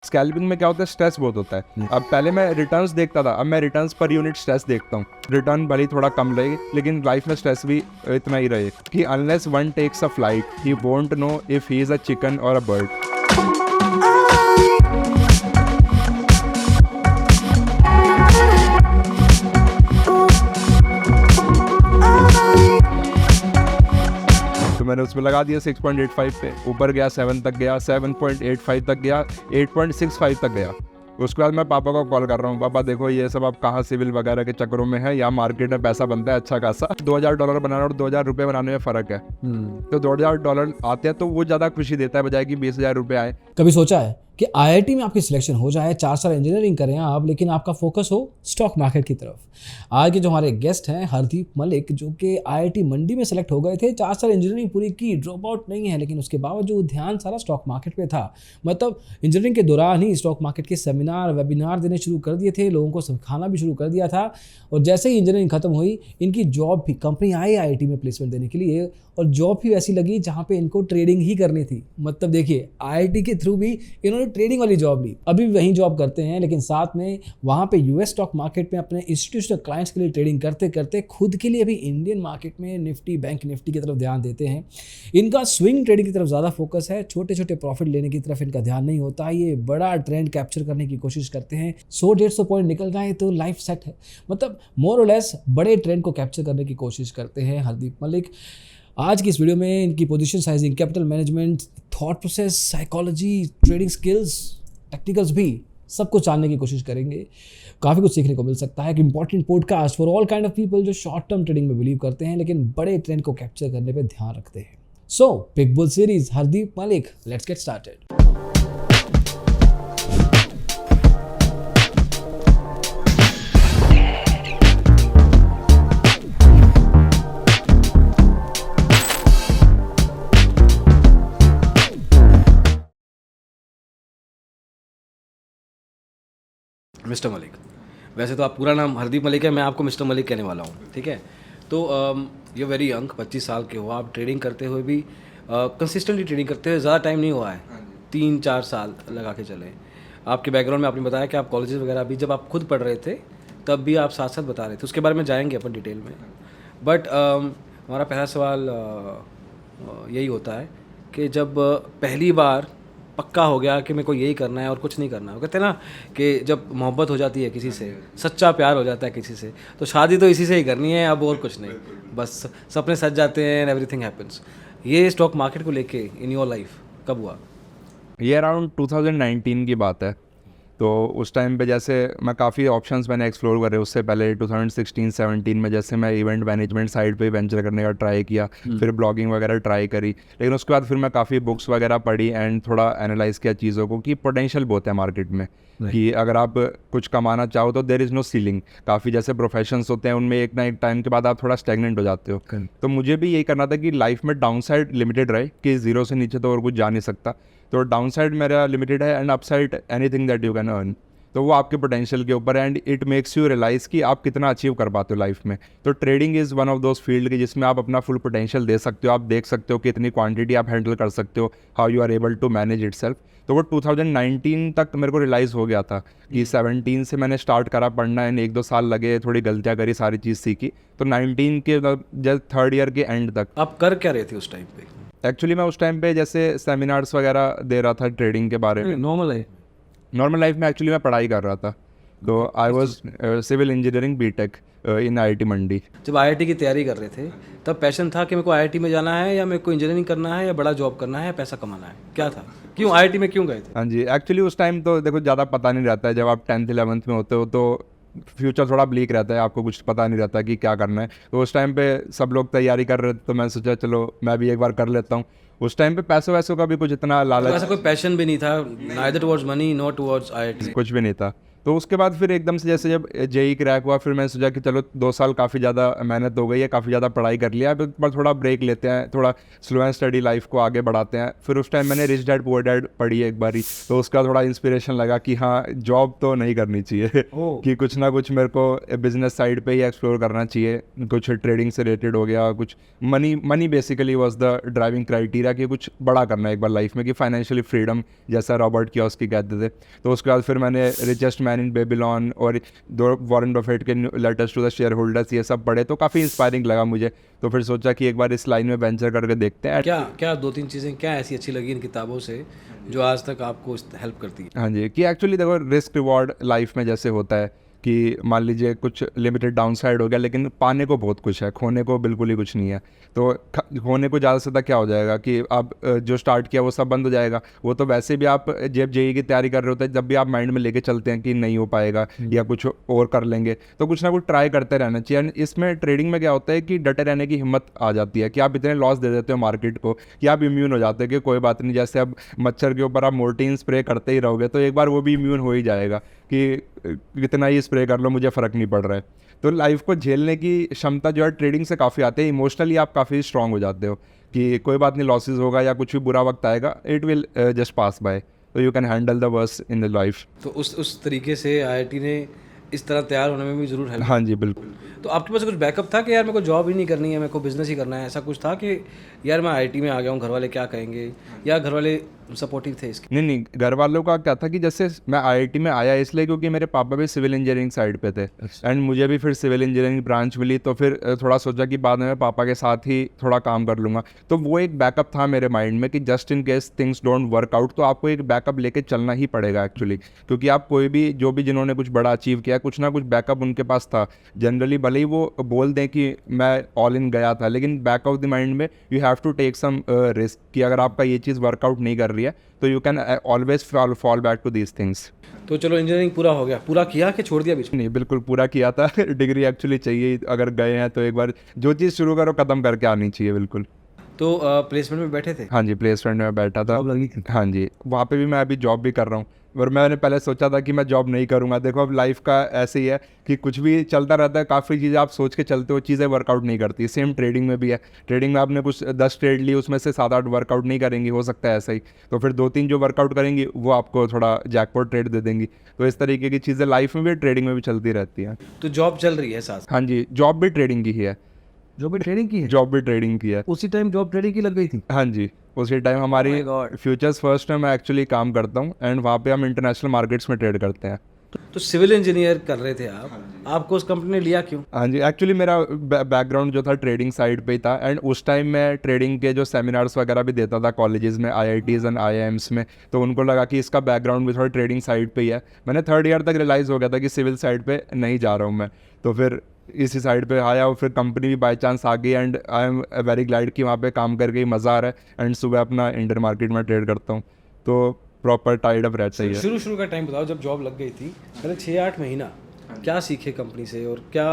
Scalping में क्या होता है, स्ट्रेस बहुत होता है। अब पहले मैं रिटर्न्स देखता था, अब मैं रिटर्न्स पर यूनिट स्ट्रेस देखता हूँ। रिटर्न भले ही थोड़ा कम रहे लेकिन लाइफ में स्ट्रेस भी इतना ही रहे कि unless one takes a flight he won't know if he is a chicken और अ बर्ड। तो मैंने उसमें लगा दिया 6.85 पे, ऊपर गया 7 तक गया, 7.85 तक गया, 8.65 तक गया। उसके बाद मैं पापा को कॉल कर रहा हूँ, पापा देखो ये सब अब कहाँ सिविल वगैरह के चक्करों में है, या मार्केट में पैसा बनता है अच्छा खासा। $2000 बनाना और 2000 रुपये बनाने में फ़र्क है। तो $2000 आते हैं तो वो ज़्यादा खुशी देता है बजाय कि 20,000 रुपये आए। कभी सोचा है कि आईआईटी में आपकी सिलेक्शन हो जाए, 4 साल इंजीनियरिंग करें आप, लेकिन आपका फोकस हो स्टॉक मार्केट की तरफ? आज के जो हमारे गेस्ट हैं हरदीप मलिक, जो कि आईआईटी मंडी में सेलेक्ट हो गए थे, 4 साल इंजीनियरिंग पूरी की, ड्रॉप आउट नहीं है, लेकिन उसके बावजूद ध्यान सारा स्टॉक मार्केट पे था। मतलब इंजीनियरिंग के दौरान ही स्टॉक मार्केट के सेमिनार वेबिनार देने शुरू कर दिए थे, लोगों को सिखाना भी शुरू कर दिया था। और जैसे ही इंजीनियरिंग खत्म हुई, इनकी जॉब भी, कंपनी आई आईआईटी में प्लेसमेंट देने के लिए, और जॉब भी वैसी लगी जहाँ पे इनको ट्रेडिंग ही करनी थी। मतलब देखिए, आईआईटी के थ्रू भी इन्होंने ट्रेडिंग वाली जॉब ली। अभी भी वहीं जॉब करते हैं, लेकिन साथ में वहाँ पे यूएस स्टॉक मार्केट में अपने इंस्टीट्यूशनल क्लाइंट्स के लिए ट्रेडिंग करते करते खुद के लिए भी इंडियन मार्केट में निफ्टी, बैंक निफ्टी की तरफ ध्यान देते हैं। इनका स्विंग ट्रेडिंग की तरफ ज़्यादा फोकस है, छोटे छोटे प्रॉफिट लेने की तरफ इनका ध्यान नहीं होता। ये बड़ा ट्रेंड कैप्चर करने की कोशिश करते हैं। 100-150 पॉइंट निकल जाए तो लाइफ सेट है। मतलब मोर और लेस बड़े ट्रेंड को कैप्चर करने की कोशिश करते हैं हरदीप मलिक। आज की इस वीडियो में इनकी position sizing, capital management, thought process, psychology, trading skills, technicals भी सब कुछ जानने की कोशिश करेंगे। काफ़ी कुछ सीखने को मिल सकता है। एक important podcast for all kind of people जो शॉर्ट टर्म ट्रेडिंग में बिलीव करते हैं लेकिन बड़े ट्रेंड को कैप्चर करने पे ध्यान रखते हैं। So big bull series, Hardeep Malik, let's get started. Mister Malik, वैसे तो आप पूरा नाम हरदीप मलिक है, मैं आपको मिस्टर मलिक कहने वाला हूँ, ठीक है? तो ये वेरी यंग, 25 साल के हो आप, ट्रेडिंग करते हुए भी कंसिस्टेंटली ट्रेडिंग करते हुए ज़्यादा टाइम नहीं हुआ है, 3-4 साल लगा के चले। आपके बैकग्राउंड में आपने बताया कि आप कॉलेजेस वगैरह भी जब आप खुद पढ़ रहे थे तब भी आप साथ साथ बता रहे थे, उसके बारे में जाएंगे अपन डिटेल में। बट हमारा पहला सवाल यही होता है कि जब पहली बार पक्का हो गया कि मेरे को यही करना है और कुछ नहीं करना, वो कहते हैं ना कि जब मोहब्बत हो जाती है किसी से, सच्चा प्यार हो जाता है किसी से, तो शादी तो इसी से ही करनी है, अब और कुछ नहीं, बस सपने सज जाते हैं एंड एवरीथिंग हैपेंस। ये स्टॉक मार्केट को लेके इन योर लाइफ कब हुआ? ये अराउंड 2019 की बात है। तो उस टाइम पे जैसे मैं काफ़ी ऑप्शंस मैंने एक्सप्लोर करे, उससे पहले 2016-17 में जैसे मैं इवेंट मैनेजमेंट साइड पे वेंचर करने का ट्राई किया, फिर ब्लॉगिंग वगैरह ट्राई करी, लेकिन उसके बाद फिर मैं काफ़ी बुक्स वगैरह पढ़ी एंड थोड़ा एनालाइज किया चीज़ों को कि पोटेंशियल बहुत है मार्केट में, कि अगर आप कुछ कमाना चाहो तो देयर इज़ नो सीलिंग। काफ़ी जैसे प्रोफेशंस होते हैं उनमें एक ना एक टाइम के बाद आप थोड़ा स्टैग्नेंट हो जाते हो। तो मुझे भी यही करना था कि लाइफ में डाउन साइड लिमिटेड रहे, कि ज़ीरो से नीचे तो और कुछ जा नहीं सकता। तो डाउन साइड मेरा लिमिटेड है and upside anything that you can earn. तो वो आपके पोटेंशियल के ऊपर है and it makes you realise कि आप कितना अचीव कर पाते हो लाइफ में। तो trading is one of those field की जिसमें आप अपना फुल पोटेंशियल दे सकते हो। आप देख सकते हो कि इतनी क्वांटिटी आप हैंडल कर सकते हो, how you are able to manage itself. तो वो 2019 तक मेरे को रियलाइज़ हो गया था कि 17 से मैंने स्टार्ट करा पढ़ना एंड 1-2 साल लगे, थोड़ी गलतियाँ करी, सारी चीज़ सीखी। तो 19 के जब 3rd ईयर के एंड तक। आप कर क्या रहे थे उस टाइम पे? एक्चुअली मैं उस टाइम पे जैसे सेमिनार्स वगैरह दे रहा था ट्रेडिंग के बारे में। नॉर्मल लाइफ में एक्चुअली मैं पढ़ाई कर रहा था। तो I was civil engineering BTech in IIT Mandi. जब आईआईटी की तैयारी कर रहे थे तब पैशन था कि मेरे को आईआईटी में जाना है, या मेरे को इंजीनियरिंग करना है, या बड़ा जॉब करना है, या पैसा कमाना है, क्या था? क्यों आईआईटी में क्यों गए थे? हाँ जी, एक्चुअली उस टाइम तो देखो ज़्यादा पता नहीं रहता है। जब आप 10th 11th में होते हो तो फ्यूचर थोड़ा ब्लीक रहता है, आपको कुछ पता नहीं रहता कि क्या करना है। तो उस टाइम पे सब लोग तैयारी कर रहे थे तो मैं सोचा चलो मैं भी एक बार कर लेता हूँ। उस टाइम पे पैसों वैसों का भी कुछ इतना लालच, ऐसा कोई पैशन भी नहीं था, neither towards money not towards IIT? कुछ भी नहीं था। तो उसके बाद फिर एकदम से जैसे जब जेई क्रैक हुआ, फिर मैंने सोचा कि चलो 2 साल काफ़ी ज़्यादा मेहनत हो गई है, काफ़ी ज़्यादा पढ़ाई कर लिया, अब एक बार थोड़ा ब्रेक लेते हैं, थोड़ा स्लो एंड स्टडी लाइफ को आगे बढ़ाते हैं। फिर उस टाइम मैंने रिच डैड पुअर डैड पढ़ी है एक बारी, तो उसका थोड़ा इंस्पिरेशन लगा कि हाँ जॉब तो नहीं करनी चाहिए कि कुछ ना कुछ मेरे को बिजनेस साइड पे ही एक्सप्लोर करना चाहिए, कुछ ट्रेडिंग से रिलेटेड हो गया, कुछ money basically was the driving criteria कि कुछ बड़ा करना है एक बार लाइफ में, कि फाइनेंशियली फ्रीडम जैसा रॉबर्ट कियोस्की कहते थे। तो उसके बाद फिर मैंने रिचेस्ट मैन इन बेबीलोन और दो वॉरेन बफेट के letters to the shareholders ये सब पढ़े, तो काफ़ी इंस्पायरिंग लगा मुझे। तो फिर सोचा कि एक बार इस लाइन में वेंचर करके देखते हैं। क्या क्या 2-3 चीज़ें क्या ऐसी अच्छी लगी इन किताबों से जो आज तक आपको हेल्प करती है? हाँ जी, कि एक्चुअली देखो रिस्क रिवॉर्ड लाइफ में जैसे होता है कि मान लीजिए कुछ लिमिटेड डाउनसाइड हो गया, लेकिन पाने को बहुत कुछ है, खोने को बिल्कुल ही कुछ नहीं है। तो खोने को ज़्यादा से ज़्यादा क्या हो जाएगा कि आप जो स्टार्ट किया वो सब बंद हो जाएगा। वो तो वैसे भी आप जब जेई की तैयारी कर रहे होते हैं, जब भी आप माइंड में लेके चलते हैं कि नहीं हो पाएगा या कुछ और कर लेंगे, तो कुछ ना कुछ ट्राई करते रहना चाहिए। एंड इसमें ट्रेडिंग में क्या होता है कि डटे रहने की हिम्मत आ जाती है कि आप इतने लॉस दे देते हो मार्केट को कि आप इम्यून हो जाते हो कि कोई बात नहीं। जैसे अब मच्छर के ऊपर आप मोर्टीन स्प्रे करते ही रहोगे तो एक बार वो भी इम्यून हो ही जाएगा कि कितना ही स्प्रे कर लो मुझे फ़र्क नहीं पड़ रहा है। तो लाइफ को झेलने की क्षमता जो है ट्रेडिंग से काफ़ी आती है। इमोशनली आप काफ़ी स्ट्रांग हो जाते हो कि कोई बात नहीं, लॉसेस होगा या कुछ भी बुरा वक्त आएगा, it will just pass by, तो you can handle the worst in the life. तो उस तरीके से आईआईटी ने इस तरह तैयार होने में भी ज़रूर हेल्प। हाँ जी बिल्कुल। तो आपके पास कुछ बैकअप था कि यार मेरे को जॉब ही नहीं करनी है, मेरे को बिजनेस ही करना है, ऐसा कुछ था कि यार मैं आईआईटी में आ गया हूँ, घर वाले क्या कहेंगे, या घर वाले सपोर्टिव थे इसके? नहीं, घर वालों का क्या था कि जैसे मैं आईआईटी में आया इसलिए क्योंकि मेरे पापा भी सिविल इंजीनियरिंग साइड पे थे एंड मुझे भी फिर सिविल इंजीनियरिंग ब्रांच मिली, तो फिर थोड़ा सोचा कि बाद में मैं पापा के साथ ही थोड़ा काम कर लूँगा। तो वो एक बैकअप था मेरे माइंड में कि just in case things don't work out, तो आपको एक बैकअप लेके चलना ही पड़ेगा एक्चुअली, क्योंकि आप कोई भी जो भी जिन्होंने कुछ बड़ा अचीव किया, कुछ ना कुछ बैकअप उनके पास था। जनरली भले ही वो बोल दें कि मैं ऑल इन गया था, लेकिन बैक ऑफ द माइंड में you have to take some risk कि अगर आपका ये चीज़ वर्कआउट नहीं कर रही है तो you can always fall back to these things. तो चलो इंजीनियरिंग पूरा हो गया, पूरा किया कि छोड़ दिया बीच में? नहीं, बिल्कुल पूरा किया था। डिग्री एक्चुअली चाहिए, अगर गए हैं तो एक बार जो चीज़ शुरू करो ख़त्म करके आनी चाहिए बिल्कुल। तो प्लेसमेंट में बैठे थे? हाँ जी, प्लेसमेंट में बैठा था। जॉब लगी थी? हाँ जी, वहाँ पे भी मैं अभी जॉब भी कर रहा हूँ, पर मैंने पहले सोचा था कि मैं जॉब नहीं करूँगा। देखो अब लाइफ का ऐसे ही है कि कुछ भी चलता रहता है, काफ़ी चीज़ें आप सोच के चलते हो, चीज़ें वर्कआउट नहीं करती। सेम ट्रेडिंग में भी है, ट्रेडिंग में आपने कुछ 10 ट्रेड ली, उसमें से 7-8 वर्कआउट नहीं करेंगी, हो सकता है ऐसा ही, तो फिर 2-3 जो वर्कआउट करेंगी वो आपको थोड़ा जैकपॉट ट्रेड दे देंगी। तो इस तरीके की चीज़ें लाइफ में भी ट्रेडिंग में भी चलती रहती हैं। तो जॉब चल रही है साथ? हाँ जी, जॉब भी ट्रेडिंग की ही है। जो भी ट्रेनिंग की है, जॉब भी ट्रेडिंग की है। उसी टाइम जॉब ट्रेनिंग की लग गई थी? हाँ जी, उसी टाइम हमारी my God. फ्यूचर्स फर्स्ट में मैं एक्चुअली काम करता हूँ एंड वहाँ पे हम इंटरनेशनल मार्केट्स में ट्रेड करते हैं। तो सिविल इंजीनियर कर रहे थे आप, आपको उस कंपनी ने लिया क्यों? हाँ जी, एक्चुअली मेरा बैकग्राउंड जो था ट्रेडिंग साइड पे ही था एंड उस टाइम मैं ट्रेडिंग के जो सेमिनार्स वगैरह भी देता था कॉलेजेस में, आईआईटीज़ एंड आईआईएम्स में, तो उनको लगा कि इसका बैकग्राउंड भी थोड़ा ट्रेडिंग साइड पे ही है। मैंने 3rd ईयर तक रियलाइज़ हो गया था कि सिविल साइड पे नहीं जा रहा हूँ मैं, तो फिर इसी साइड पे आया और फिर कंपनी भी बाय चांस आ गई and I am very glad कि वहाँ पे काम करके ही मज़ा आ रहा है एंड सुबह अपना इंडियन मार्केट में ट्रेड करता हूँ, तो प्रॉपर टाइड अप रहता ही है। शुरू का टाइम बताओ, जब जॉब लग गई थी, पहले 6-8 महीना क्या सीखे कंपनी से और क्या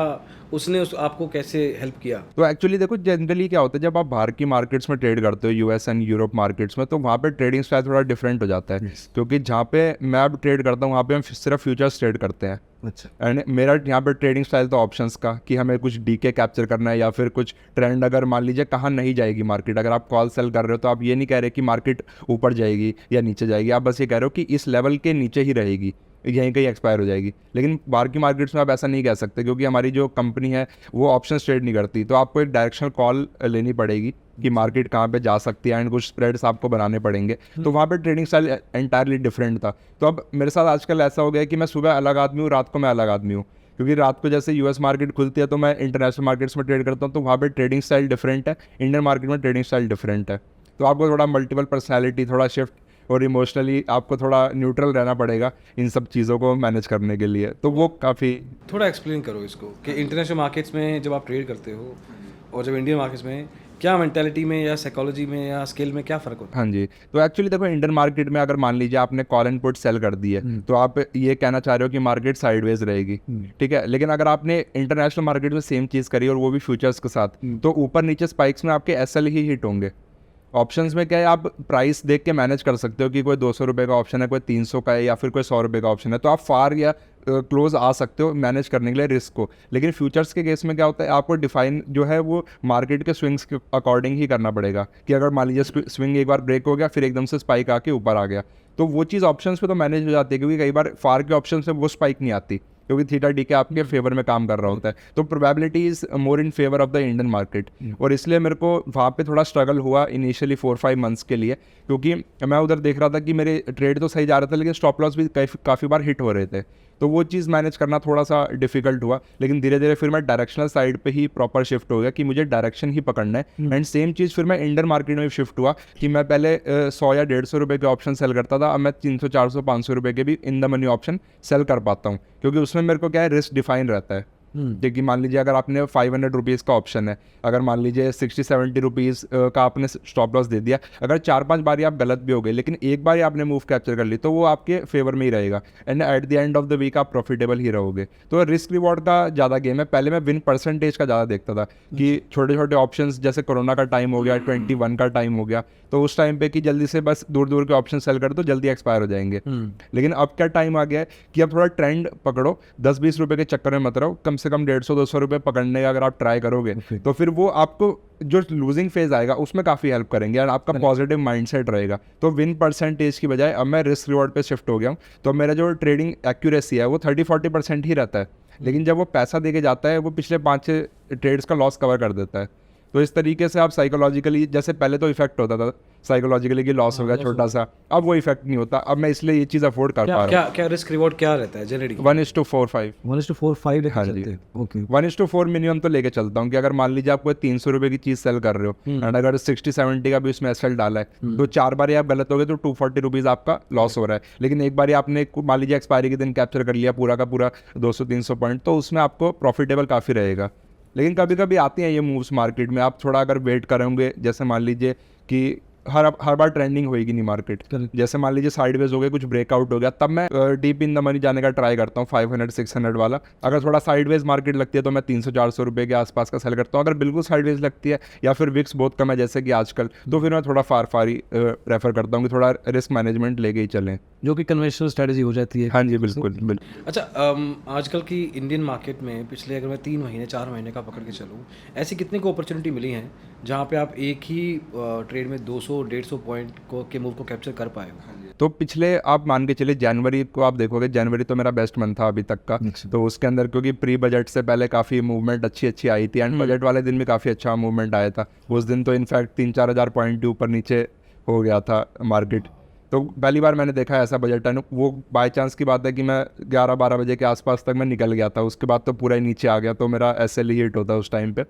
उसने आपको कैसे हेल्प किया? तो एक्चुअली देखो जनरली क्या होता है जब आप बाहर की मार्केट्स में ट्रेड करते हो, यूएस एंड यूरोप मार्केट्स में, तो वहाँ पे ट्रेडिंग स्टाइल थोड़ा डिफरेंट हो जाता है। क्योंकि जहाँ पे मैं अब ट्रेड करता हूँ वहाँ पे हम सिर्फ फ्यूचर्स ट्रेड करते हैं। अच्छा। एंड मेरा यहाँ पे ट्रेडिंग स्टाइल तो ऑप्शंस का कि हमें कुछ डीके कैप्चर करना है या फिर कुछ ट्रेंड, अगर मान लीजिए कहाँ नहीं जाएगी मार्केट, अगर आप कॉल सेल कर रहे हो तो आप ये नहीं कह रहे कि मार्केट ऊपर जाएगी या नीचे जाएगी, आप बस ये कह रहे हो कि इस लेवल के नीचे ही रहेगी, यहीं कहीं एक्सपायर हो जाएगी। लेकिन बाहर की मार्केट्स में आप ऐसा नहीं कह सकते क्योंकि हमारी जो कंपनी है वो ऑप्शन ट्रेड नहीं करती, तो आपको एक डायरेक्शनल कॉल लेनी पड़ेगी कि मार्केट कहाँ पे जा सकती है एंड कुछ स्प्रेड्स आपको बनाने पड़ेंगे। तो वहाँ पे ट्रेडिंग स्टाइल एंटायरली डिफरेंट था। तो अब मेरे साथ आजकल ऐसा हो गया कि मैं सुबह अलग आदमी हूँ, रात को मैं अलग आदमी हूँ, क्योंकि रात को जैसे यूएस मार्केट खुलती है तो मैं इंटरनेशनल मार्केट्स में ट्रेड करता हूँ, तो वहाँ पे ट्रेडिंग स्टाइल डिफरेंट है, इंडियन मार्केट में ट्रेडिंग स्टाइल डिफरेंट है। तो आपको थोड़ा मल्टीपल पर्सनैलिटी, थोड़ा शिफ्ट और इमोशनली आपको थोड़ा न्यूट्रल रहना पड़ेगा इन सब चीज़ों को मैनेज करने के लिए, तो वो काफ़ी। थोड़ा एक्सप्लेन करो इसको कि इंटरनेशनल मार्केट्स में जब आप ट्रेड करते हो और जब इंडियन मार्केट्स में क्या मेंटालिटी में या साइकोलॉजी में या स्किल में क्या फ़र्क होता है? हाँ जी, तो एक्चुअली देखो इंडियन मार्केट में अगर मान लीजिए आपने कॉल एंड पुट सेल कर दी है तो आप ये कहना चाह रहे हो कि मार्केट साइडवेज रहेगी, ठीक है। लेकिन अगर आपने इंटरनेशनल मार्केट में सेम चीज़ करी और वो भी फ्यूचर्स के साथ, तो ऊपर नीचे स्पाइक्स में आपके एसएल ही हिट होंगे। ऑप्शंस में क्या है, आप प्राइस देख के मैनेज कर सकते हो कि कोई 200 रुपये का ऑप्शन है, कोई 300 का है या फिर कोई 100 रुपये का ऑप्शन है, तो आप फार या क्लोज आ सकते हो मैनेज करने के लिए रिस्क को। लेकिन फ्यूचर्स के केस में क्या होता है, आपको डिफाइन जो है वो मार्केट के स्विंग्स के अकॉर्डिंग ही करना पड़ेगा कि अगर मान लीजिए स्विंग एक बार ब्रेक हो गया फिर एकदम से स्पाइक आके ऊपर आ गया, तो वो चीज़ ऑप्शंस पे तो मैनेज हो जाती है, क्योंकि कई बार फार के ऑप्शन से वो स्पाइक नहीं आती क्योंकि थीटा डी के आपके फेवर में काम कर रहा होता है। तो probability is more in favour of the Indian market, और इसलिए मेरे को वहाँ पे थोड़ा स्ट्रगल हुआ इनिशियली 4-5 मंथ्स के लिए, क्योंकि मैं उधर देख रहा था कि मेरे ट्रेड तो सही जा रहा था लेकिन स्टॉप लॉस भी काफ़ी बार हिट हो रहे थे, तो वो चीज़ मैनेज करना थोड़ा सा डिफिकल्ट हुआ। लेकिन धीरे धीरे फिर मैं डायरेक्शनल साइड पे ही प्रॉपर शिफ्ट हो गया कि मुझे डायरेक्शन ही पकड़ना है। एंड सेम चीज़ फिर मैं इंडियन मार्केट में भी शिफ्ट हुआ कि मैं पहले 100 या 150 रुपये के ऑप्शन सेल करता था, अब मैं 300, 400, 500 रुपये के भी in the money option sell कर पाता हूँ, क्योंकि उसमें मेरे को क्या है, रिस्क डिफाइन रहता है। क्योंकि मान लीजिए अगर आपने 500 रुपीज़ का ऑप्शन है, अगर मान लीजिए 60-70 रुपीज़ का आपने स्टॉप लॉस दे दिया, अगर 4-5 बारी आप गलत भी हो गए लेकिन एक बार आपने मूव कैप्चर कर ली तो वो आपके फेवर में ही रहेगा, and at the end of the week आप प्रॉफिटेबल ही रहोगे। तो रिस्क रिवॉर्ड का ज़्यादा गेम है। पहले मैं विन परसेंटेज का ज़्यादा देखता था कि छोटे छोटे ऑप्शन, जैसे कोरोना का टाइम हो गया, 21 का टाइम हो गया, तो उस टाइम पे कि जल्दी से बस दूर दूर के ऑप्शन सेल कर दो, जल्दी एक्सपायर हो जाएंगे। लेकिन अब क्या टाइम आ गया है कि अब थोड़ा ट्रेंड पकड़ो, 10-20 रुपये के चक्कर में मत रहो, कम से कम 150-200 रुपये पकड़ने का अगर आप ट्राई करोगे तो फिर वो आपको जो लूजिंग फेज आएगा उसमें काफ़ी हेल्प करेंगे और आपका पॉजिटिव माइंडसेट रहेगा। तो विन परसेंटेज की बजाय अब मैं रिस्क रिवॉर्ड पे शिफ्ट हो गया हूँ, तो मेरा जो ट्रेडिंग एक्यूरेसी है वो 30-40% ही रहता है, लेकिन जब वो पैसा दे के जाता है वो पिछले 5-6 ट्रेड्स का लॉस कवर कर देता है। तो इस तरीके से आप साइकोलॉजिकली, जैसे पहले तो इफेक्ट होता था साइकोलॉजिकली कि लॉस हो गया छोटा सा, अब वो इफेक्ट नहीं होता, अब मैं इसलिए ये चीज़ अफोर्ड कर पा रहा हूँ। क्या रिस्क रिवॉर्ड क्या रहता है जनरली? 1:4-5 1:4-5 हाँ जी, ओके 1:4 मिनिमम तो लेके चलता हूँ कि अगर मान लीजिए आपको 300 रुपये की चीज़ सेल कर रहे हो एंड अगर 60-70 का भी उसमें एसएल डाला है, तो 4 बार आप गलत हो गए तो 240 रुपीज़ आपका लॉस हो रहा है। लेकिन एक बार आपने मान लीजिए एक्सपायरी के दिन कैप्चर कर लिया पूरा का पूरा 200-300 पॉइंट, तो उसमें आपको प्रॉफिटेबल काफ़ी रहेगा। लेकिन कभी कभी आती हैं ये मूव्स मार्केट में, आप थोड़ा अगर वेट करोगे, जैसे मान लीजिए कि हर बार ट्रेंडिंग होएगी नहीं मार्केट, जैसे मान लीजिए साइडवेज हो गए, कुछ ब्रेकआउट हो गया, तब मैं डीप इन द मनी जाने का ट्राई करता हूँ 500-600 वाला। अगर थोड़ा साइडवेज मार्केट लगती है तो मैं 300-400 रुपये के आसपास का सेल करता हूँ। अगर बिल्कुल साइडवेज लगती है या फिर विक्स बहुत कम है जैसे कि आजकल, तो फिर मैं थोड़ा फारी रेफर करता हूँ कि थोड़ा रिस्क मैनेजमेंट लेके ही चलें, जो कि कन्वेंशनल स्ट्रेटजी हो जाती है। हाँ जी बिल्कुल। अच्छा, आजकल की इंडियन मार्केट में पिछले अगर मैं 3 महीने 4 महीने का पकड़ के चलूँ, ऐसी कितने को अपॉर्चुनिटी मिली हैं जहाँ पे आप एक ही ट्रेड में 200-150 पॉइंट के मूव को कैप्चर कर पाए हो? तो पिछले आप मान के चलिए जनवरी को आप देखोगे, जनवरी तो मेरा बेस्ट मंथ था अभी तक का, तो उसके अंदर क्योंकि प्री बजट से पहले काफ़ी मूवमेंट अच्छी आई थी एंड बजट वाले दिन भी काफ़ी अच्छा मूवमेंट आया था। उस दिन तो इनफैक्ट 3-4 हज़ार पॉइंट के ऊपर नीचे हो गया था मार्केट। तो पहली बार मैंने देखा ऐसा बजट है, वो बाय चांस की बात है कि मैं 11-12 बजे के आसपास तक मैं निकल गया था, उसके बाद तो पूरा ही नीचे आ गया, तो मेरा एसएल ही हिट होता उस टाइम पे।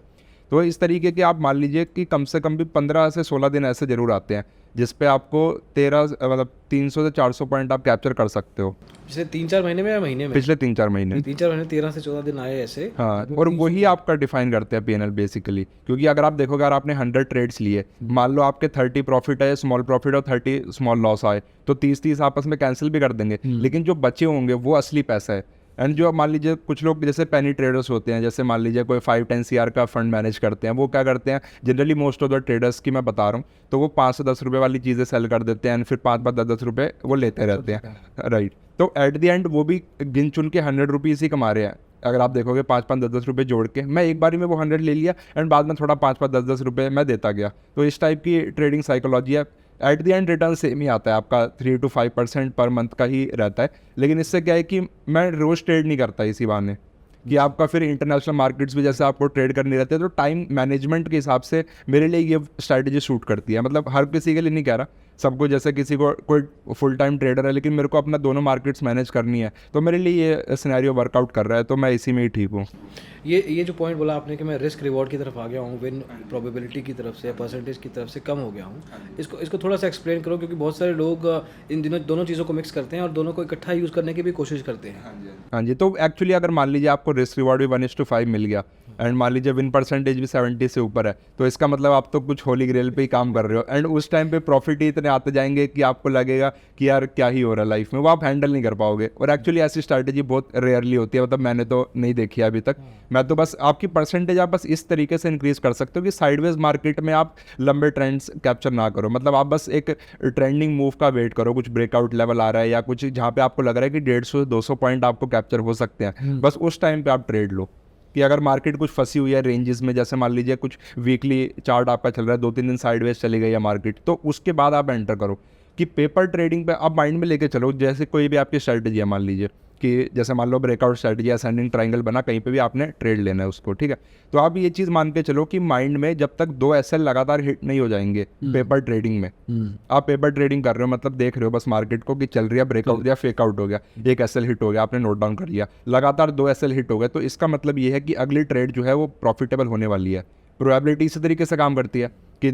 तो इस तरीके के आप मान लीजिए कि कम से कम भी 15 से 16 दिन ऐसे ज़रूर आते हैं जिस पे आपको 300 से 400 पॉइंट आप कैप्चर कर सकते हो पिछले 3-4 महीने में या महीने में? पिछले 3-4 महीने। 3-4 महीने 13 से 14 दिन आए ऐसे। हाँ, और वही आपका डिफाइन करते हैं पीएनएल बेसिकली, क्योंकि अगर आप देखोगे अगर आपने 100 ट्रेड्स लिए, मान लो आपके 30 प्रॉफिट है, स्मॉल प्रॉफिट और 30 स्मॉल लॉस आए, तो 30 आपस में कैंसिल भी कर देंगे, लेकिन जो बचे होंगे वो असली पैसा है। एंड जो मान लीजिए कुछ लोग जैसे पेनी ट्रेडर्स होते हैं, जैसे मान लीजिए कोई 5-10 CR का फंड मैनेज करते हैं, वो क्या करते हैं generally most of the traders की मैं बता रहा हूँ, तो वो 5 से 10 रुपये वाली चीज़ें सेल कर देते हैं एंड फिर 5-10 रुपये वो लेते रहते हैं, राइट। तो एट द एंड वो भी गिन चुन के 100 रुपीज़ ही कमा रहे हैं। अगर आप देखोगे 5-10 रुपये जोड़ के, मैं एक बारी में वो 100 ले लिया एंड बाद में थोड़ा 5-10 रुपये मैं देता गया। तो इस टाइप की ट्रेडिंग साइकोलॉजी है। At the end return same ही आता है आपका, 3-5% पर मंथ का ही रहता है। लेकिन इससे क्या है कि मैं रोज़ ट्रेड नहीं करता इसी बहाने कि आपका फिर इंटरनेशनल मार्केट्स भी जैसे आपको ट्रेड करनी रहती है, तो टाइम मैनेजमेंट के हिसाब से मेरे लिए ये स्ट्रैटेजी सूट करती है। मतलब हर किसी के लिए नहीं कह रहा, सबको, जैसे किसी को कोई फुल टाइम ट्रेडर है लेकिन मेरे को अपना दोनों मार्केट्स मैनेज करनी है, तो मेरे लिए ये सिनेरियो वर्कआउट कर रहा है, तो मैं इसी में ही ठीक हूँ। ये जो पॉइंट बोला आपने कि मैं रिस्क रिवॉर्ड की तरफ आ गया हूँ, विन प्रोबेबिलिटी की तरफ से, परसेंटेज की तरफ से कम हो गया हूँ, इसको थोड़ा सा एक्सप्लेन करो, क्योंकि बहुत सारे लोग इन दिनों दोनों चीज़ों को मिक्स करते हैं और दोनों को इकट्ठा यूज़ करने की भी कोशिश करते हैं। हाँ जी, तो एक्चुअली अगर मान लीजिए आपको रिस्क रिवॉर्ड भी 1:5 मिल गया एंड मान लीजिए विन परसेंटेज भी 70 से ऊपर है, तो इसका मतलब आप तो कुछ होली ग्रेल पे ही काम कर रहे हो एंड उस टाइम पे प्रॉफिट ही इतने इतने आते जाएंगे कि आपको लगेगा कि यार क्या ही हो रहा है लाइफ में, वो आप हैंडल नहीं कर पाओगे। और एक्चुअली ऐसी स्ट्रैटेजी बहुत रेयरली होती है, मतलब मैंने तो नहीं देखी है अभी तक। मैं तो बस आपकी परसेंटेज आप बस इस तरीके से इंक्रीज कर सकते हो कि साइडवेज मार्केट में आप लंबे ट्रेंड्स कैप्चर ना करो, मतलब आप बस एक ट्रेंडिंग मूव का वेट करो, कुछ ब्रेकआउट लेवल आ रहा है या कुछ जहाँ पे आपको लग रहा है कि 150-200 पॉइंट आपको कैप्चर हो सकते हैं, बस उस टाइम पे आप ट्रेड लो। कि अगर मार्केट कुछ फंसी हुई है रेंजेस में, जैसे मान लीजिए कुछ वीकली चार्ट आपका चल रहा है, 2-3 दिन साइडवेज चली गई है मार्केट, तो उसके बाद आप एंटर करो। कि पेपर ट्रेडिंग पे आप माइंड में लेके चलो, जैसे कोई भी आपकी स्ट्रैटेजी है, मान लीजिए कि जैसे मान लो ब्रेकआउट स्ट्रैटेजी, असेंडिंग ट्रायंगल बना, कहीं पे भी आपने ट्रेड लेना है उसको, ठीक है। तो आप ये चीज़ मान के चलो कि माइंड में जब तक 2 SL लगातार हिट नहीं हो जाएंगे पेपर ट्रेडिंग में, आप पेपर ट्रेडिंग कर रहे हो मतलब देख रहे हो बस मार्केट को कि चल रही है, ब्रेकआउट या फेक आउट हो गया, 1 SL हिट हो गया, आपने नोट डाउन कर लिया, लगातार 2 SL हिट हो गए, तो इसका मतलब ये है कि अगली ट्रेड जो है वो प्रॉफिटेबल होने वाली है। प्रोबेबिलिटी इसी तरीके से काम करती है कि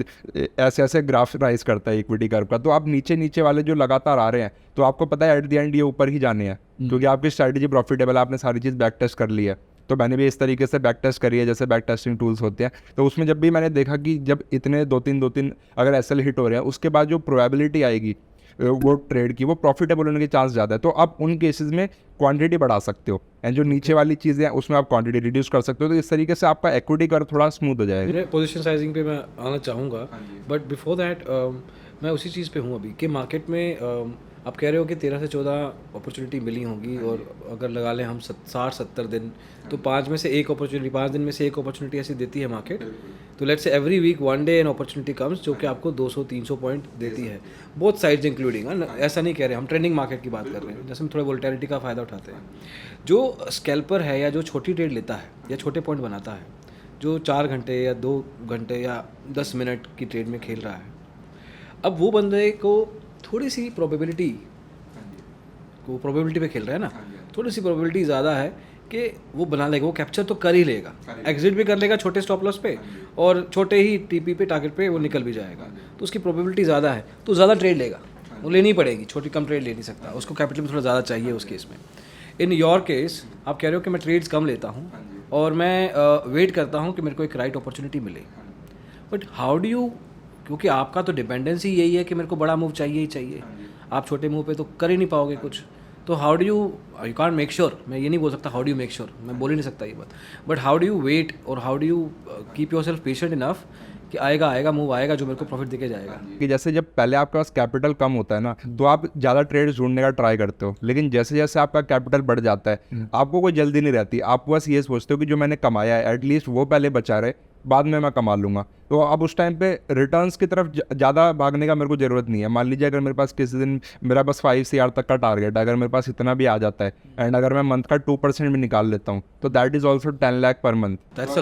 ऐसे ऐसे ग्राफ राइज करता है इक्विटी कर्व का, तो आप नीचे नीचे वाले जो लगातार आ रहे हैं, तो आपको पता है एट द एंड ये ऊपर ही जाने हैं, क्योंकि आपकी स्ट्रैटेजी प्रॉफिटेबल है, आपने सारी चीज़ बैक टेस्ट कर ली है। तो मैंने भी इस तरीके से बैक टेस्ट करी है, जैसे बैक टेस्टिंग टूल्स होते हैं, तो उसमें जब भी मैंने देखा कि जब इतने 2-3 अगर SL हिट हो रहे हैं, उसके बाद जो प्रोबेबिलिटी आएगी वो ट्रेड की, वो प्रॉफिटेबल होने के चांस ज़्यादा है, तो आप उन केसेस में क्वांटिटी बढ़ा सकते हो, एंड जो नीचे वाली चीज़ें हैं उसमें आप क्वांटिटी रिड्यूस कर सकते हो, तो इस तरीके से आपका इक्विटी कर्व थोड़ा स्मूथ हो जाएगा। मेरे पोजीशन साइजिंग पे मैं आना चाहूँगा, बट बिफोर दैट मैं उसी चीज़ पे हूँ अभी कि मार्केट में आप कह रहे हो कि 13 से 14 अपॉर्चुनिटी मिली होंगी, और अगर लगा लें हम 60-70 दिन, तो 5 में से 1 अपॉर्चुनिटी, 5 दिन में से 1 अपॉर्चुनिटी ऐसी देती है मार्केट। तो let's say every week 1 day an opportunity comes जो कि आपको 200-300 पॉइंट देती है, बोथ साइड्स इंक्लूडिंग। ऐसा नहीं कह रहे, हम ट्रेंडिंग मार्केट की बात कर रहे हैं, जैसे हम थोड़ा वोलेटिलिटी का फ़ायदा उठाते हैं। जो स्कैल्पर है या जो छोटी ट्रेड लेता है या छोटे पॉइंट बनाता है, जो 4 घंटे या 2 घंटे या 10 मिनट की ट्रेड में खेल रहा है, अब वो बंदे को थोड़ी सी प्रोबेबिलिटी पे खेल रहा है ना, थोड़ी सी प्रोबेबिलिटी ज़्यादा है कि वो बना लेगा, वो कैप्चर तो कर ही लेगा, एग्जिट भी कर लेगा छोटे स्टॉप लॉस पे, और छोटे ही TP पे टारगेट पे वो निकल भी जाएगा, तो उसकी प्रोबेबिलिटी ज़्यादा है, तो ज़्यादा ट्रेड लेगा, वो लेनी पड़ेगी, छोटी कम ट्रेड ले नहीं सकता, उसको कैपिटल में थोड़ा ज़्यादा चाहिए उस केस में। इन योर केस आप कह रहे हो कि मैं ट्रेड्स कम लेता हूँ और मैं वेट करता हूँ कि मेरे को एक राइट अपॉर्चुनिटी मिले, बट हाउ डू यू, क्योंकि आपका तो डिपेंडेंसी यही है कि मेरे को बड़ा मूव चाहिए ही चाहिए, आप छोटे मूव पे तो कर ही नहीं पाओगे कुछ, तो how do you can't make sure, मैं ये नहीं बोल सकता how do you make sure, मैं बोल ही नहीं सकता ये बात, but how do you wait और how do you keep yourself patient enough कि आएगा मूव आएगा जो मेरे को प्रॉफिट देके जाएगा। कि जैसे जब पहले आपके पास कैपिटल कम होता है ना, तो आप ज़्यादा ट्रेड्स ढूंढने का ट्राई करते हो, लेकिन जैसे जैसे आपका कैपिटल बढ़ जाता है, आपको कोई जल्दी नहीं रहती, आप बस ये सोचते हो कि जो मैंने कमाया है एटलीस्ट वो पहले बचा रहे, बाद में मैं कमा लूँगा। तो अब उस टाइम पे रिटर्न्स की तरफ ज़्यादा भागने का मेरे को ज़रूरत नहीं है। मान लीजिए अगर मेरे पास किसी दिन मेरा बस 5 CR तक का टारगेट है, अगर मेरे पास इतना भी आ जाता है, एंड अगर मैं मंथ का 2% भी निकाल लेता हूँ, तो that is also 10 lakh per month. That's a